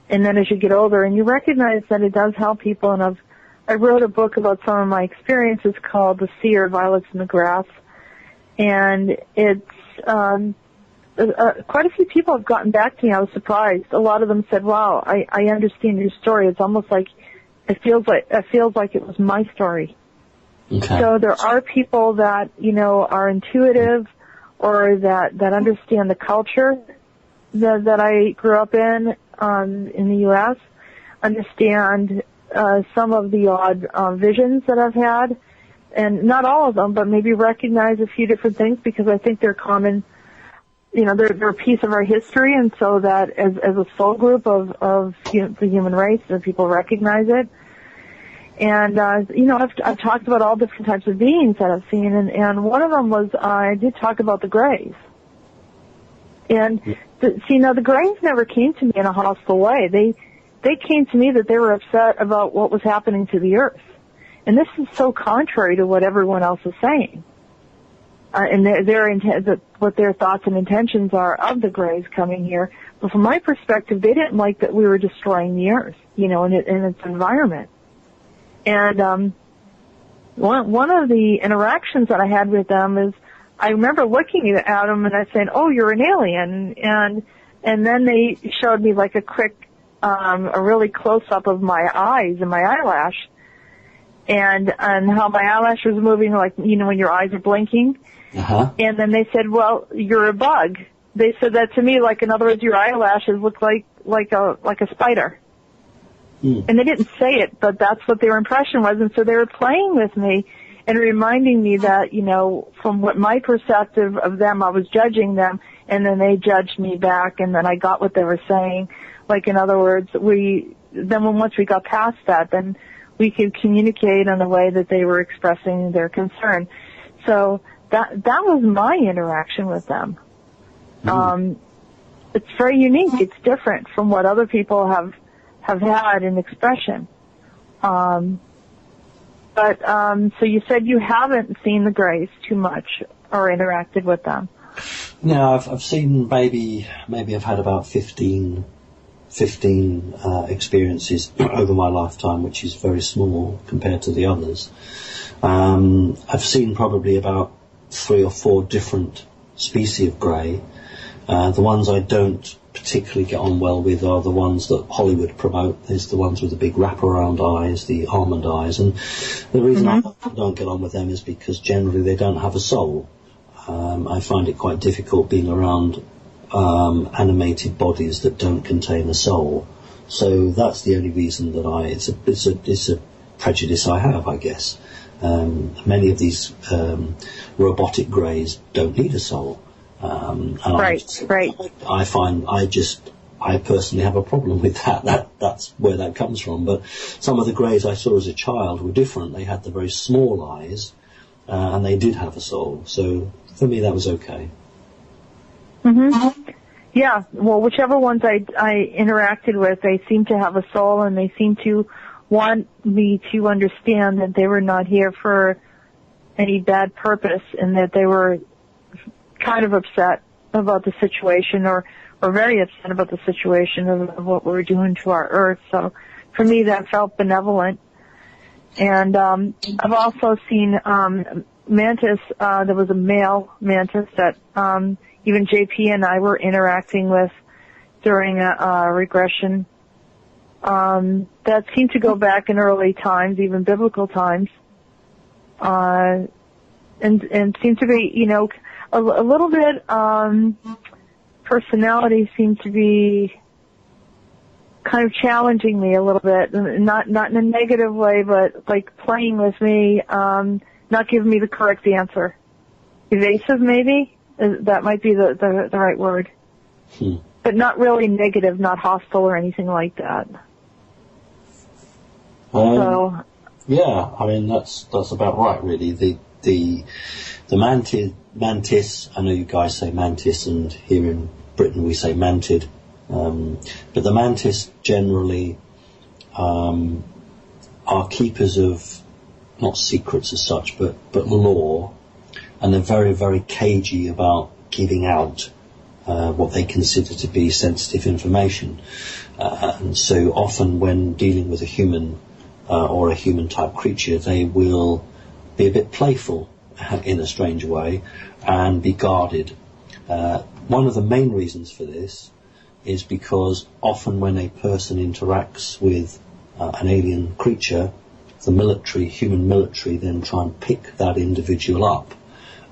Speaker 4: And then as you get older and you recognize that it does help people, and I wrote a book about some of my experiences called The Seer, Violets in the Grass. And it's, quite a few people have gotten back to me. I was surprised. A lot of them said, wow, I understand your story. It's almost like, it feels like it was my story.
Speaker 2: Okay.
Speaker 4: So there are people that, are intuitive or that understand the culture that I grew up in the U.S., understand some of the odd visions that I've had, and not all of them, but maybe recognize a few different things because I think they're common. They're a piece of our history, and so that as a soul group of the human race, that people recognize it. And I've talked about all different types of beings that I've seen, and one of them was I did talk about the Greys. And the Greys never came to me in a hostile way. They came to me that they were upset about what was happening to the Earth, and this is so contrary to what everyone else is saying. And what their thoughts and intentions are of the Greys coming here. But from my perspective, they didn't like that we were destroying the Earth, in its environment. And one of the interactions that I had with them is I remember looking at them and I saying, "Oh, you're an alien," and then they showed me like a quick, a really close up of my eyes and my eyelash, and how my eyelash was moving, like when your eyes are blinking.
Speaker 2: Uh-huh.
Speaker 4: And then they said, "Well, you're a bug." They said that to me, like in other words, your eyelashes look like a spider. And they didn't say it, but that's what their impression was. And so they were playing with me and reminding me that, from what my perspective of them, I was judging them, and then they judged me back, and then I got what they were saying. Like, in other words, once we got past that, then we could communicate in a way that they were expressing their concern. So that was my interaction with them. It's very unique. It's different from what other people have had in expression. So you said you haven't seen the Greys too much or interacted with them.
Speaker 2: No, I've seen maybe I've had about 15 experiences over my lifetime, which is very small compared to the others. I've seen probably about 3 or 4 different species of Grey. The ones I don't particularly get on well with are the ones that Hollywood promote. There's the ones with the big wraparound eyes, the almond eyes, and the reason I don't get on with them is because generally they don't have a soul. I find it quite difficult being around animated bodies that don't contain a soul. So that's the only reason that it's a prejudice I have, I guess. Many of these robotic Greys don't need a soul. And
Speaker 4: Right.
Speaker 2: I personally have a problem with that. That's where that comes from. But some of the greys I saw as a child were different. They had the very small eyes, and they did have a soul. So for me, that was okay.
Speaker 4: Mm-hmm. Yeah. Well, whichever ones I interacted with, they seemed to have a soul, and they seemed to want me to understand that they were not here for any bad purpose, and that they were kind of upset about the situation, or very upset about the situation of what we were doing to our Earth. So for me, that felt benevolent. And I've also seen mantis. There was a male mantis that even JP and I were interacting with during a regression that seemed to go back in early times, even biblical times, and seemed to be, a little bit. Personality seemed to be kind of challenging me a little bit, not in a negative way, but like playing with me, not giving me the correct answer. Evasive, maybe? That might be the right word. But not really negative, not hostile or anything like that.
Speaker 2: Yeah, I mean, that's about right, really. The mantis, I know you guys say mantis, and here in Britain we say mantid, but the mantis generally are keepers of, not secrets as such, but lore, and they're very, very cagey about giving out what they consider to be sensitive information. And so often when dealing with a human or a human-type creature, they will be a bit playful in a strange way and be guarded. One of the main reasons for this is because often when a person interacts with an alien creature, the human military then try and pick that individual up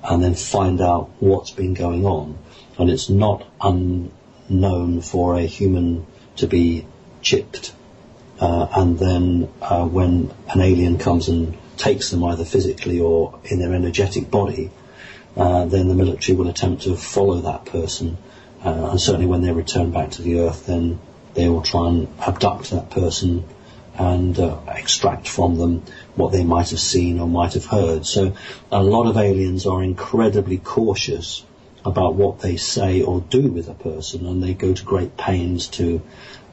Speaker 2: and then find out what's been going on. And it's not unknown for a human to be chipped, and then when an alien comes and takes them either physically or in their energetic body, then the military will attempt to follow that person, and certainly when they return back to the Earth, then they will try and abduct that person and extract from them what they might have seen or might have heard. So a lot of aliens are incredibly cautious about what they say or do with a person, and they go to great pains to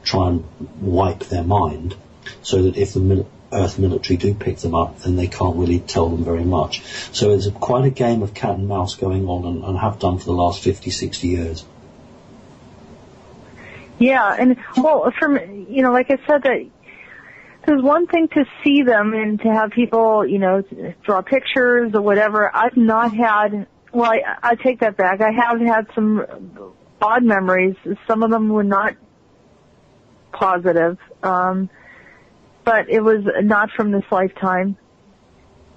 Speaker 2: try and wipe their mind, so that if the Earth military do pick them up, then they can't really tell them very much. So it's quite a game of cat and mouse going on, and have done for the last 50, 60 years.
Speaker 4: Yeah, and well, like I said, that there's one thing to see them and to have people, draw pictures or whatever. I've not had, well, I take that back. I have had some odd memories. Some of them were not positive. But it was not from this lifetime.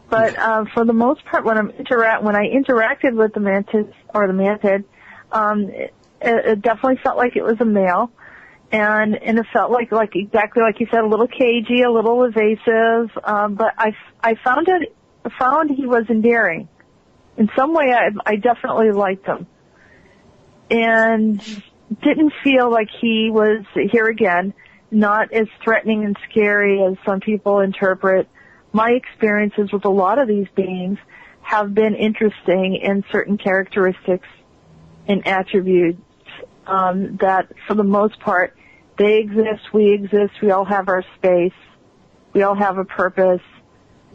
Speaker 4: But for the most part, when I interacted with the mantis or the mantid, it definitely felt like it was a male, and it felt like exactly like you said, a little cagey, a little evasive. But I found he was endearing. In some way, I definitely liked him, and didn't feel like he was, here again, not as threatening and scary as some people interpret. My experiences with a lot of these beings have been interesting in certain characteristics and attributes that, for the most part, they exist, we all have our space, we all have a purpose,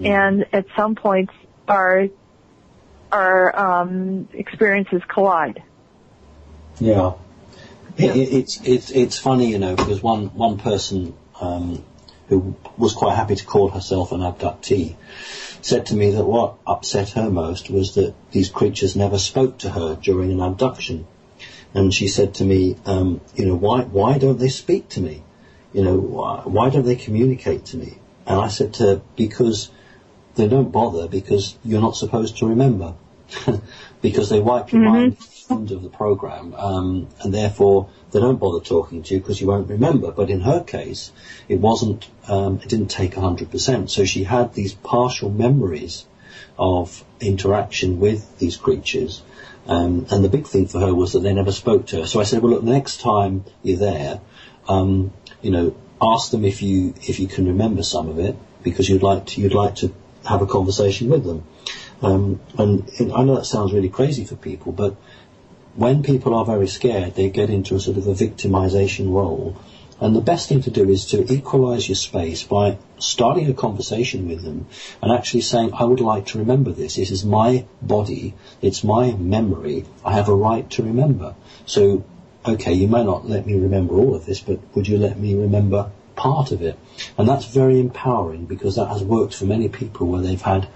Speaker 4: and at some points our experiences collide.
Speaker 2: Yeah. It's funny, because one person who was quite happy to call herself an abductee said to me that what upset her most was that these creatures never spoke to her during an abduction. And she said to me, why don't they speak to me? Why don't they communicate to me? And I said to her, because they don't bother, because you're not supposed to remember. Because they wipe your mind end of the program, and therefore they don't bother talking to you because you won't remember. But in her case, it didn't take 100%. So she had these partial memories of interaction with these creatures. And the big thing for her was that they never spoke to her. So I said, well, look, the next time you're there, ask them if you can remember some of it, because you'd like to have a conversation with them. And I know that sounds really crazy for people, but when people are very scared, they get into a sort of a victimization role. And the best thing to do is to equalize your space by starting a conversation with them and actually saying, I would like to remember this. This is my body. It's my memory. I have a right to remember. So, okay, you may not let me remember all of this, but would you let me remember part of it? And that's very empowering, because that has worked for many people where they've had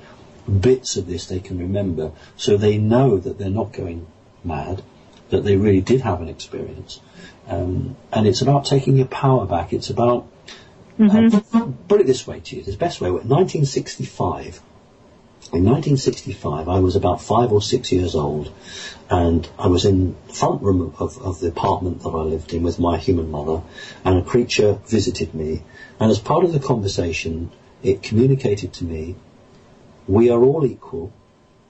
Speaker 2: bits of this they can remember. So they know that they're not going mad, that they really did have an experience. And it's about taking your power back. It's about, put it this way to you, the best way, in 1965, I was about 5 or 6 years old, and I was in the front room of the apartment that I lived in with my human mother, and a creature visited me, and as part of the conversation, it communicated to me, we are all equal,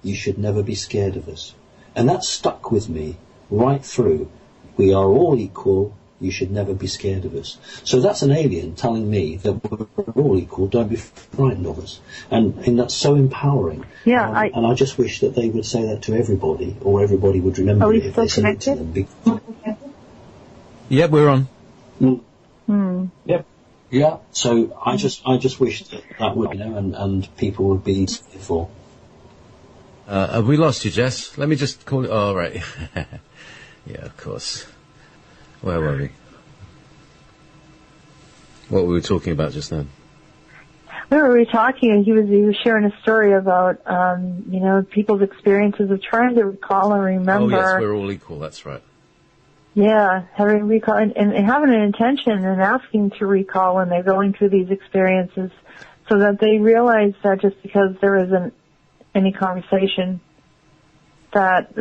Speaker 2: you should never be scared of us. And that stuck with me right through. We are all equal, you should never be scared of us. So that's an alien telling me that we're all equal, don't be frightened of us. And that's so empowering.
Speaker 4: Yeah,
Speaker 2: and I just wish that they would say that to everybody, or everybody would remember it if they said it to them.
Speaker 3: Yeah, we're on.
Speaker 2: Yep. Yeah, so I just wish that would, and people would be for.
Speaker 3: Have we lost you, Jess? Let me just call it. Oh, right. Yeah, of course. Where were we? What were we talking about just then?
Speaker 4: We were talking, and he was sharing a story about, people's experiences of trying to recall and remember.
Speaker 3: Oh, yes, we're all equal, that's right.
Speaker 4: Yeah, having recall, and having an intention and asking to recall when they're going through these experiences, so that they realize that just because there isn't any conversation, that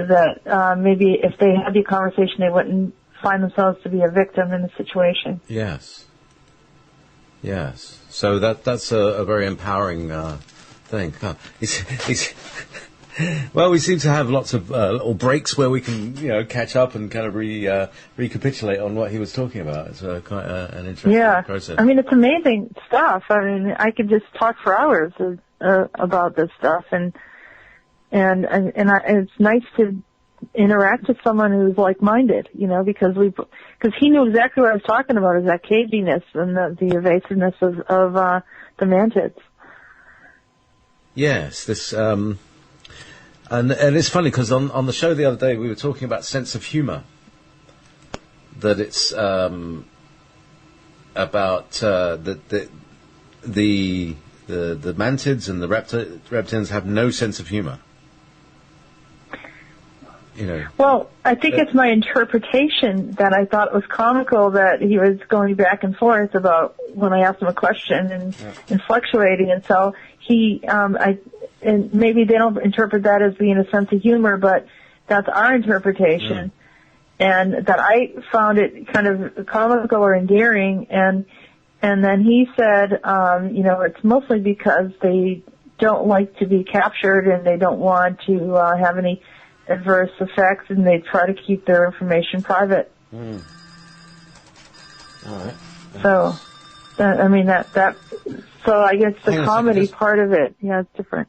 Speaker 4: maybe if they had the conversation, they wouldn't find themselves to be a victim in the situation.
Speaker 3: Yes. So that's a very empowering thing. Well, we seem to have lots of little breaks where we can, catch up and kind of recapitulate on what he was talking about. It's quite an interesting process.
Speaker 4: I mean, it's amazing stuff. I mean, I could just talk for hours about this stuff, and it's nice to interact with someone who's like-minded, because he knew exactly what I was talking about, is that caginess and the evasiveness of the mantids.
Speaker 3: Yes, this, and it's funny because on the show the other day we were talking about sense of humour, that it's about the mantids and the reptilians have no sense of humour.
Speaker 4: Well, I think it's my interpretation that I thought it was comical that he was going back and forth about when I asked him a question and fluctuating, and so and maybe they don't interpret that as being a sense of humor, but that's our interpretation, and that I found it kind of comical or endearing, and then he said, it's mostly because they don't like to be captured and they don't want to have any adverse effects, and they try to keep their information private.
Speaker 3: All right.
Speaker 4: So, so I guess the comedy part of it, it's different.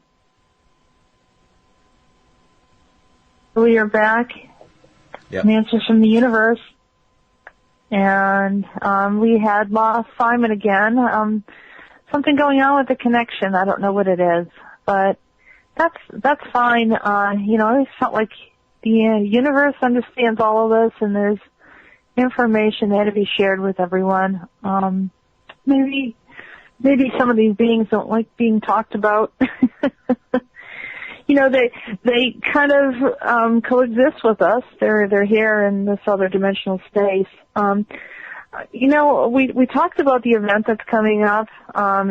Speaker 4: We are back.
Speaker 3: Yep.
Speaker 4: Answers from the Universe. And we had lost Simon again. Something going on with the connection. I don't know what it is, but that's fine. I always felt like the universe understands all of this, and there's information there to be shared with everyone. Maybe some of these beings don't like being talked about. They kind of coexist with us. They're here in this other dimensional space. We talked about the event that's coming up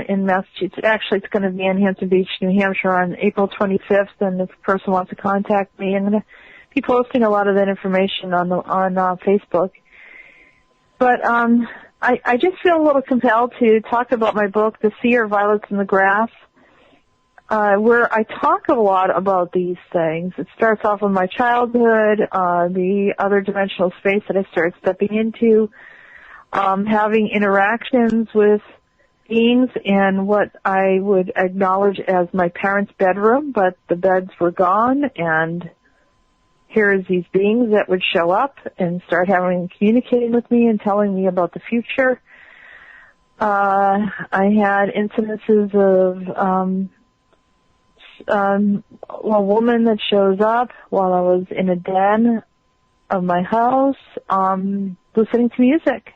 Speaker 4: in Massachusetts. Actually, it's going to be in Hampton Beach, New Hampshire on April 25th, and if a person wants to contact me, I'm going to be posting a lot of that information on Facebook. But I just feel a little compelled to talk about my book, The Seer, Violets in the Grass. where I talk a lot about these things. It starts off in my childhood, the other dimensional space that I started stepping into, having interactions with beings in what I would acknowledge as my parents' bedroom, but the beds were gone, and here's these beings that would show up and start communicating with me and telling me about the future. I had incidences of a woman that shows up while I was in a den of my house, listening to music.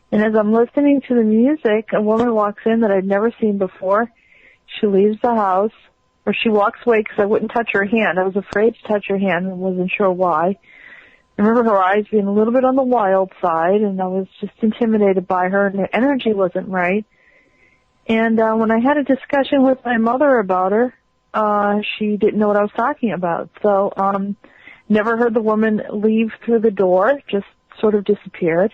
Speaker 4: And as I'm listening to the music, a woman walks in that I'd never seen before. She leaves the house, or she walks away because I wouldn't touch her hand. I was afraid to touch her hand and wasn't sure why. I remember her eyes being a little bit on the wild side, and I was just intimidated by her, and her energy wasn't right. And when I had a discussion with my mother about her, she didn't know what I was talking about. So never heard the woman leave through the door, just sort of disappeared.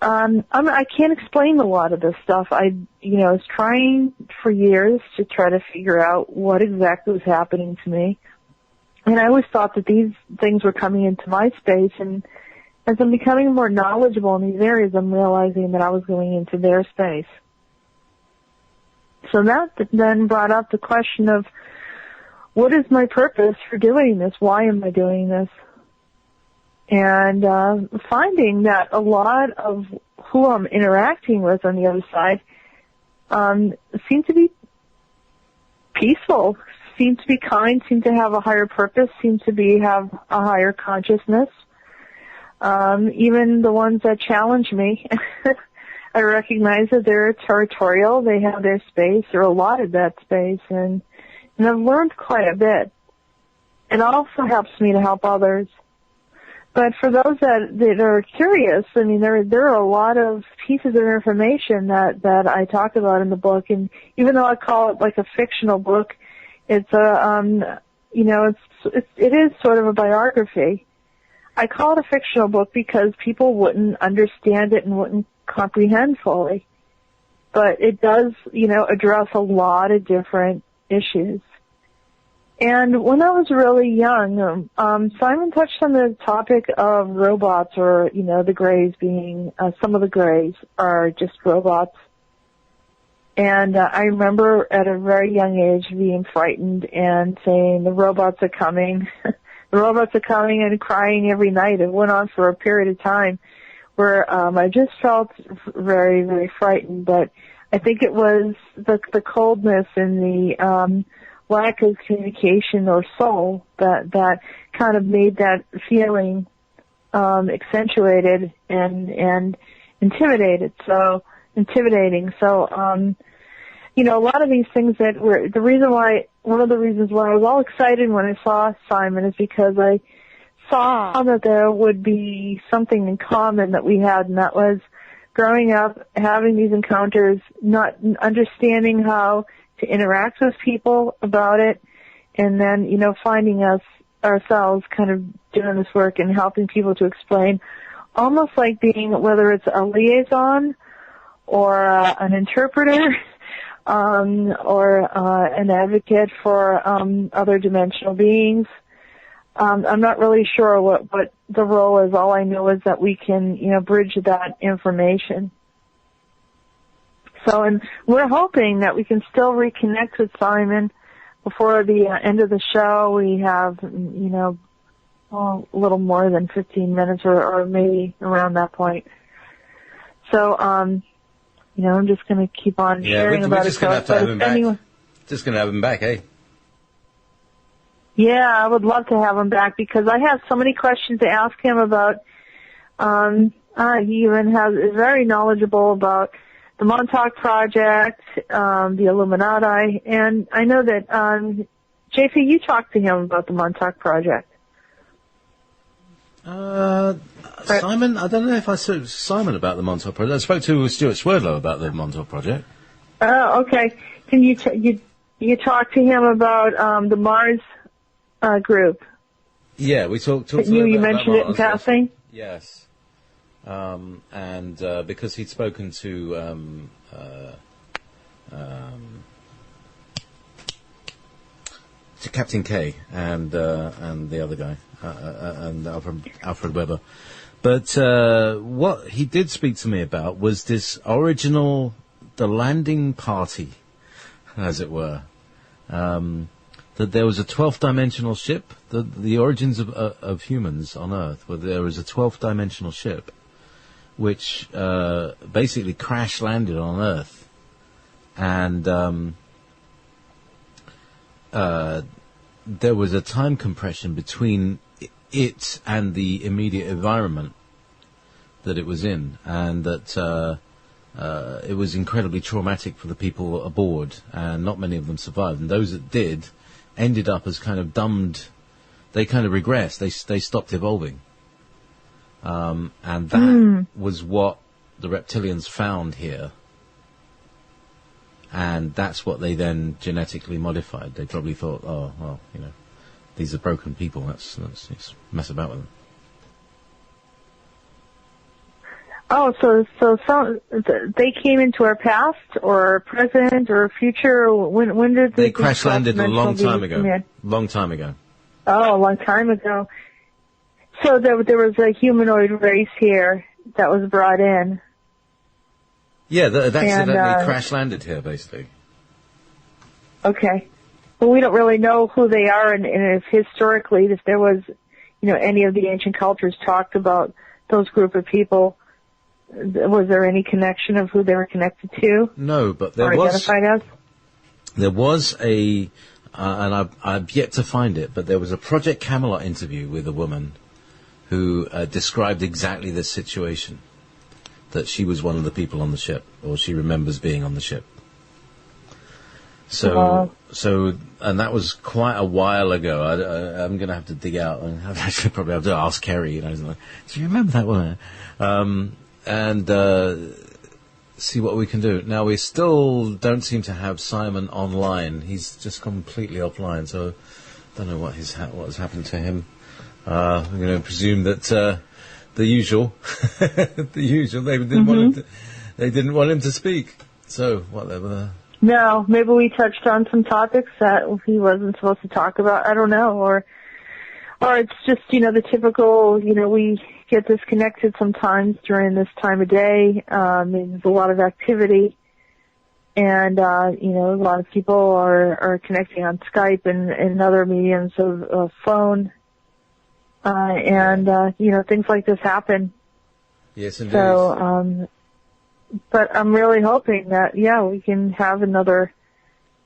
Speaker 4: I can't explain a lot of this stuff. I was trying for years to try to figure out what exactly was happening to me. And I always thought that these things were coming into my space, and as I'm becoming more knowledgeable in these areas, I'm realizing that I was going into their space. So that then brought up the question of, what is my purpose for doing this? Why am I doing this? And finding that a lot of who I'm interacting with on the other side seem to be peaceful, seem to be kind, seem to have a higher purpose, seem to have a higher consciousness. Even the ones that challenge me, I recognize that they're territorial, they have their space, they're allotted that space, and I've learned quite a bit. It also helps me to help others. But for those that are curious, I mean, there are a lot of pieces of information that I talk about in the book, and even though I call it like a fictional book, it's it is sort of a biography. I call it a fictional book because people wouldn't understand it and wouldn't comprehend fully. But it does, address a lot of different issues. And when I was really young, Simon touched on the topic of robots, or, the Greys being, some of the Greys are just robots. And I remember at a very young age being frightened and saying, the robots are coming. The robots are coming, and crying every night. It went on for a period of time where I just felt very, very frightened. But I think it was the coldness and the lack of communication or soul that kind of made that feeling accentuated and intimidating. So a lot of these things that were one of the reasons why I was all excited when I saw Simon is because I saw that there would be something in common that we had, and that was growing up, having these encounters, not understanding how to interact with people about it, and then, finding ourselves kind of doing this work and helping people to explain, almost like being, whether it's a liaison or an interpreter, or an advocate for other dimensional beings. I'm not really sure what the role is. All I know is that we can, bridge that information. So, and we're hoping that we can still reconnect with Simon before the end of the show. We have, a little more than 15 minutes or maybe around that point. So, I'm just going to keep on sharing about it.
Speaker 3: We're just going to have him back. Just going to have him back, eh?
Speaker 4: Yeah, I would love to have him back because I have so many questions to ask him about. He even is very knowledgeable about the Montauk Project, the Illuminati, and I know that, JP, you talked to him about the Montauk Project.
Speaker 3: Simon, I don't know if I spoke to Simon about the Montauk Project. I spoke to Stuart Swerdlow about the Montauk Project.
Speaker 4: Oh, okay. Can you talk to him about the Mars group?
Speaker 3: Yeah, we talked
Speaker 4: you mentioned it in passing?
Speaker 3: Yes. And because he'd spoken to Captain K and the other guy and Alfred Weber. But what he did speak to me about was this original, the landing party, as it were. That there was a 12th dimensional ship, the origins of humans on Earth, where there was a 12th dimensional ship, which basically crash landed on Earth, and there was a time compression between it and the immediate environment that it was in, and that it was incredibly traumatic for the people aboard, and not many of them survived, and those that did ended up as kind of dumbed. They kind of regressed. They stopped evolving, and that was what the reptilians found here, and that's what they then genetically modified. They probably thought, oh well, these are broken people. Let's just mess about with them.
Speaker 4: Oh, so they came into our past or present or future. When did
Speaker 3: they crash landed a long time ago? Long time ago.
Speaker 4: Oh, a long time ago. So there was a humanoid race here that was brought in.
Speaker 3: Yeah, that accidentally crash landed here, basically.
Speaker 4: Okay. Well, we don't really know who they are, and if historically, if there was, any of the ancient cultures talked about those group of people. Was there any connection of who they were connected to?
Speaker 3: No, but there was identified as. There was and I've yet to find it, but there was a Project Camelot interview with a woman who described exactly this situation, that she was one of the people on the ship, or she remembers being on the ship. So, and that was quite a while ago. I'm going to have to dig out, and actually probably have to ask Kerry. Do you remember that one? And see what we can do. Now, we still don't seem to have Simon online. He's just completely offline, so I don't know what has happened to him. I'm going to presume that the usual, they didn't want him to speak. So whatever.
Speaker 4: No, maybe we touched on some topics that he wasn't supposed to talk about. I don't know, or it's just the typical. We get disconnected sometimes during this time of day. There's a lot of activity, and a lot of people are connecting on Skype and other mediums of phone, things like this happen.
Speaker 3: Yes, indeed.
Speaker 4: So, but I'm really hoping that we can have another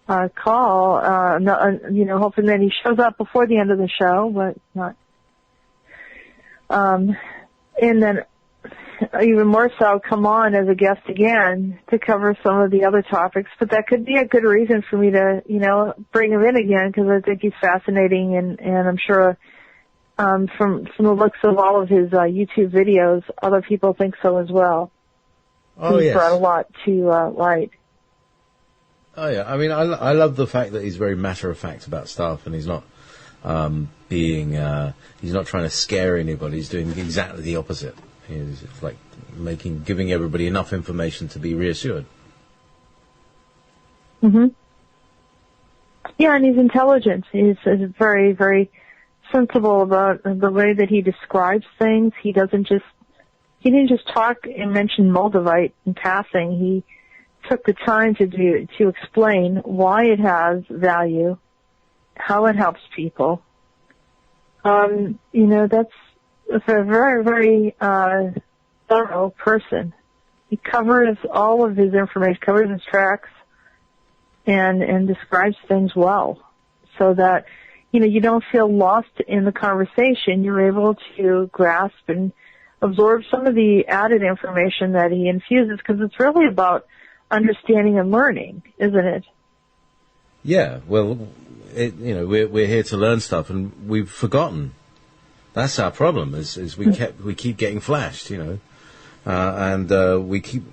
Speaker 4: call. Hoping that he shows up before the end of the show, but not. And then even more so come on as a guest again to cover some of the other topics. But that could be a good reason for me to, bring him in again, because I think he's fascinating, and I'm sure from the looks of all of his YouTube videos, other people think so as well.
Speaker 3: Oh,
Speaker 4: he's
Speaker 3: yes.
Speaker 4: brought a lot to light.
Speaker 3: Oh, yeah. I mean, I love the fact that he's very matter-of-fact about stuff, and he's not he's not trying to scare anybody. He's doing exactly the opposite. He's like giving everybody enough information to be reassured.
Speaker 4: Mhm. Yeah, and he's intelligent. He's very, very sensible about the way that he describes things. He didn't just talk and mention Moldavite in passing. He took the time to explain why it has value, how it helps people. That's a very, very thorough person. He covers all of his information, covers his tracks, and describes things well, so that you don't feel lost in the conversation. You're able to grasp and absorb some of the added information that he infuses, because it's really about understanding and learning, isn't it?
Speaker 3: Yeah, well, we're here to learn stuff, and we've forgotten. That's our problem. Is we keep getting flashed, and we keep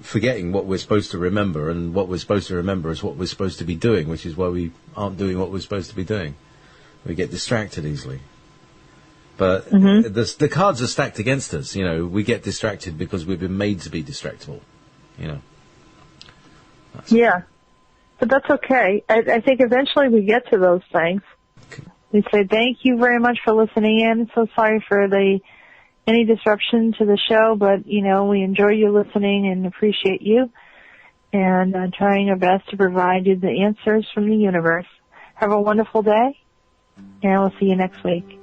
Speaker 3: forgetting what we're supposed to remember, and what we're supposed to remember is what we're supposed to be doing, which is why we aren't doing what we're supposed to be doing. We get distracted easily. But the cards are stacked against us. We get distracted because we've been made to be distractible.
Speaker 4: Yeah. But that's okay. I think eventually we get to those things. We say thank you very much for listening in. So sorry for any disruption to the show, but, we enjoy you listening and appreciate you, and trying our best to provide you the answers from the universe. Have a wonderful day, and we'll see you next week.